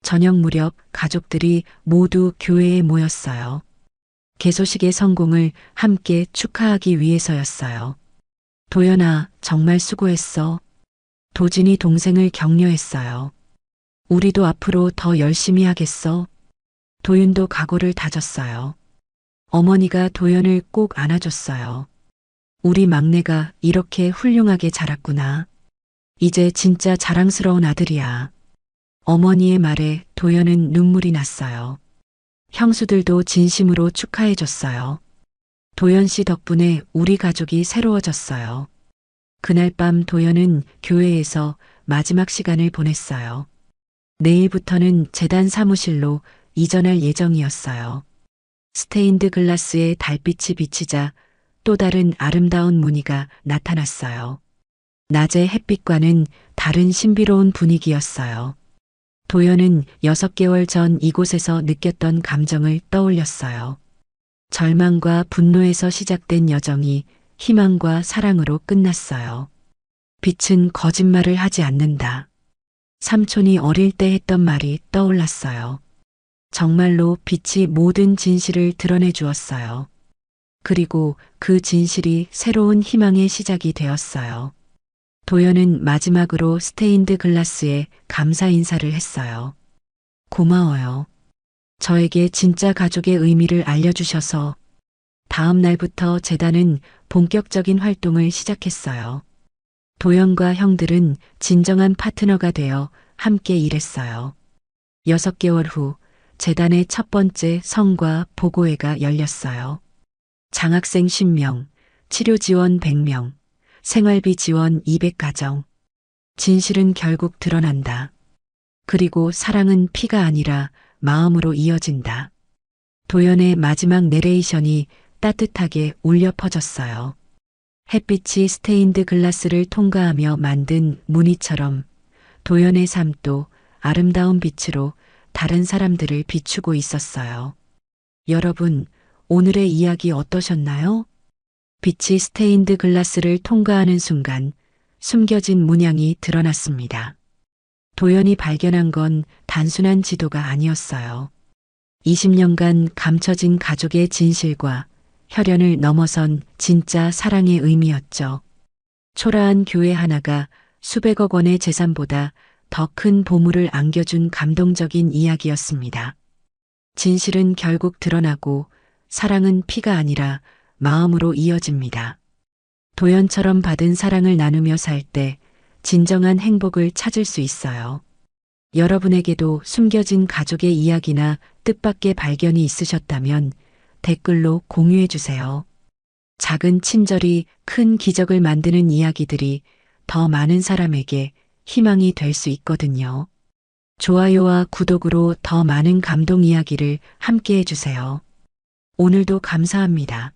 저녁 무렵 가족들이 모두 교회에 모였어요. 개소식의 성공을 함께 축하하기 위해서였어요. 도연아, 정말 수고했어. 도진이 동생을 격려했어요. 우리도 앞으로 더 열심히 하겠어. 도윤도 각오를 다졌어요. 어머니가 도연을 꼭 안아줬어요. 우리 막내가 이렇게 훌륭하게 자랐구나. 이제 진짜 자랑스러운 아들이야. 어머니의 말에 도연은 눈물이 났어요. 형수들도 진심으로 축하해줬어요. 도연 씨 덕분에 우리 가족이 새로워졌어요. 그날 밤 도연은 교회에서 마지막 시간을 보냈어요. 내일부터는 재단 사무실로 이전할 예정이었어요. 스테인드 글라스에 달빛이 비치자 또 다른 아름다운 무늬가 나타났어요. 낮의 햇빛과는 다른 신비로운 분위기였어요. 도연은 6개월 전 이곳에서 느꼈던 감정을 떠올렸어요. 절망과 분노에서 시작된 여정이 희망과 사랑으로 끝났어요. 빛은 거짓말을 하지 않는다. 삼촌이 어릴 때 했던 말이 떠올랐어요. 정말로 빛이 모든 진실을 드러내 주었어요. 그리고 그 진실이 새로운 희망의 시작이 되었어요. 도연은 마지막으로 스테인드 글라스에 감사 인사를 했어요. 고마워요. 저에게 진짜 가족의 의미를 알려주셔서. 다음 날부터 재단은 본격적인 활동을 시작했어요. 도연과 형들은 진정한 파트너가 되어 함께 일했어요. 6개월 후 재단의 첫 번째 성과 보고회가 열렸어요. 장학생 10명, 치료 지원 100명, 생활비 지원 200가정. 진실은 결국 드러난다. 그리고 사랑은 피가 아니라 마음으로 이어진다. 도연의 마지막 내레이션이 따뜻하게 울려 퍼졌어요. 햇빛이 스테인드 글라스를 통과하며 만든 무늬처럼 도연의 삶도 아름다운 빛으로 다른 사람들을 비추고 있었어요. 여러분, 오늘의 이야기 어떠셨나요? 빛이 스테인드 글라스를 통과하는 순간 숨겨진 문양이 드러났습니다. 도연이 발견한 건 단순한 지도가 아니었어요. 20년간 감춰진 가족의 진실과 혈연을 넘어선 진짜 사랑의 의미였죠. 초라한 교회 하나가 수백억 원의 재산보다 더 큰 보물을 안겨준 감동적인 이야기였습니다. 진실은 결국 드러나고 사랑은 피가 아니라 마음으로 이어집니다. 도연처럼 받은 사랑을 나누며 살 때 진정한 행복을 찾을 수 있어요. 여러분에게도 숨겨진 가족의 이야기나 뜻밖의 발견이 있으셨다면 댓글로 공유해 주세요. 작은 친절이 큰 기적을 만드는 이야기들이 더 많은 사람에게 희망이 될 수 있거든요. 좋아요와 구독으로 더 많은 감동 이야기를 함께 해주세요. 오늘도 감사합니다.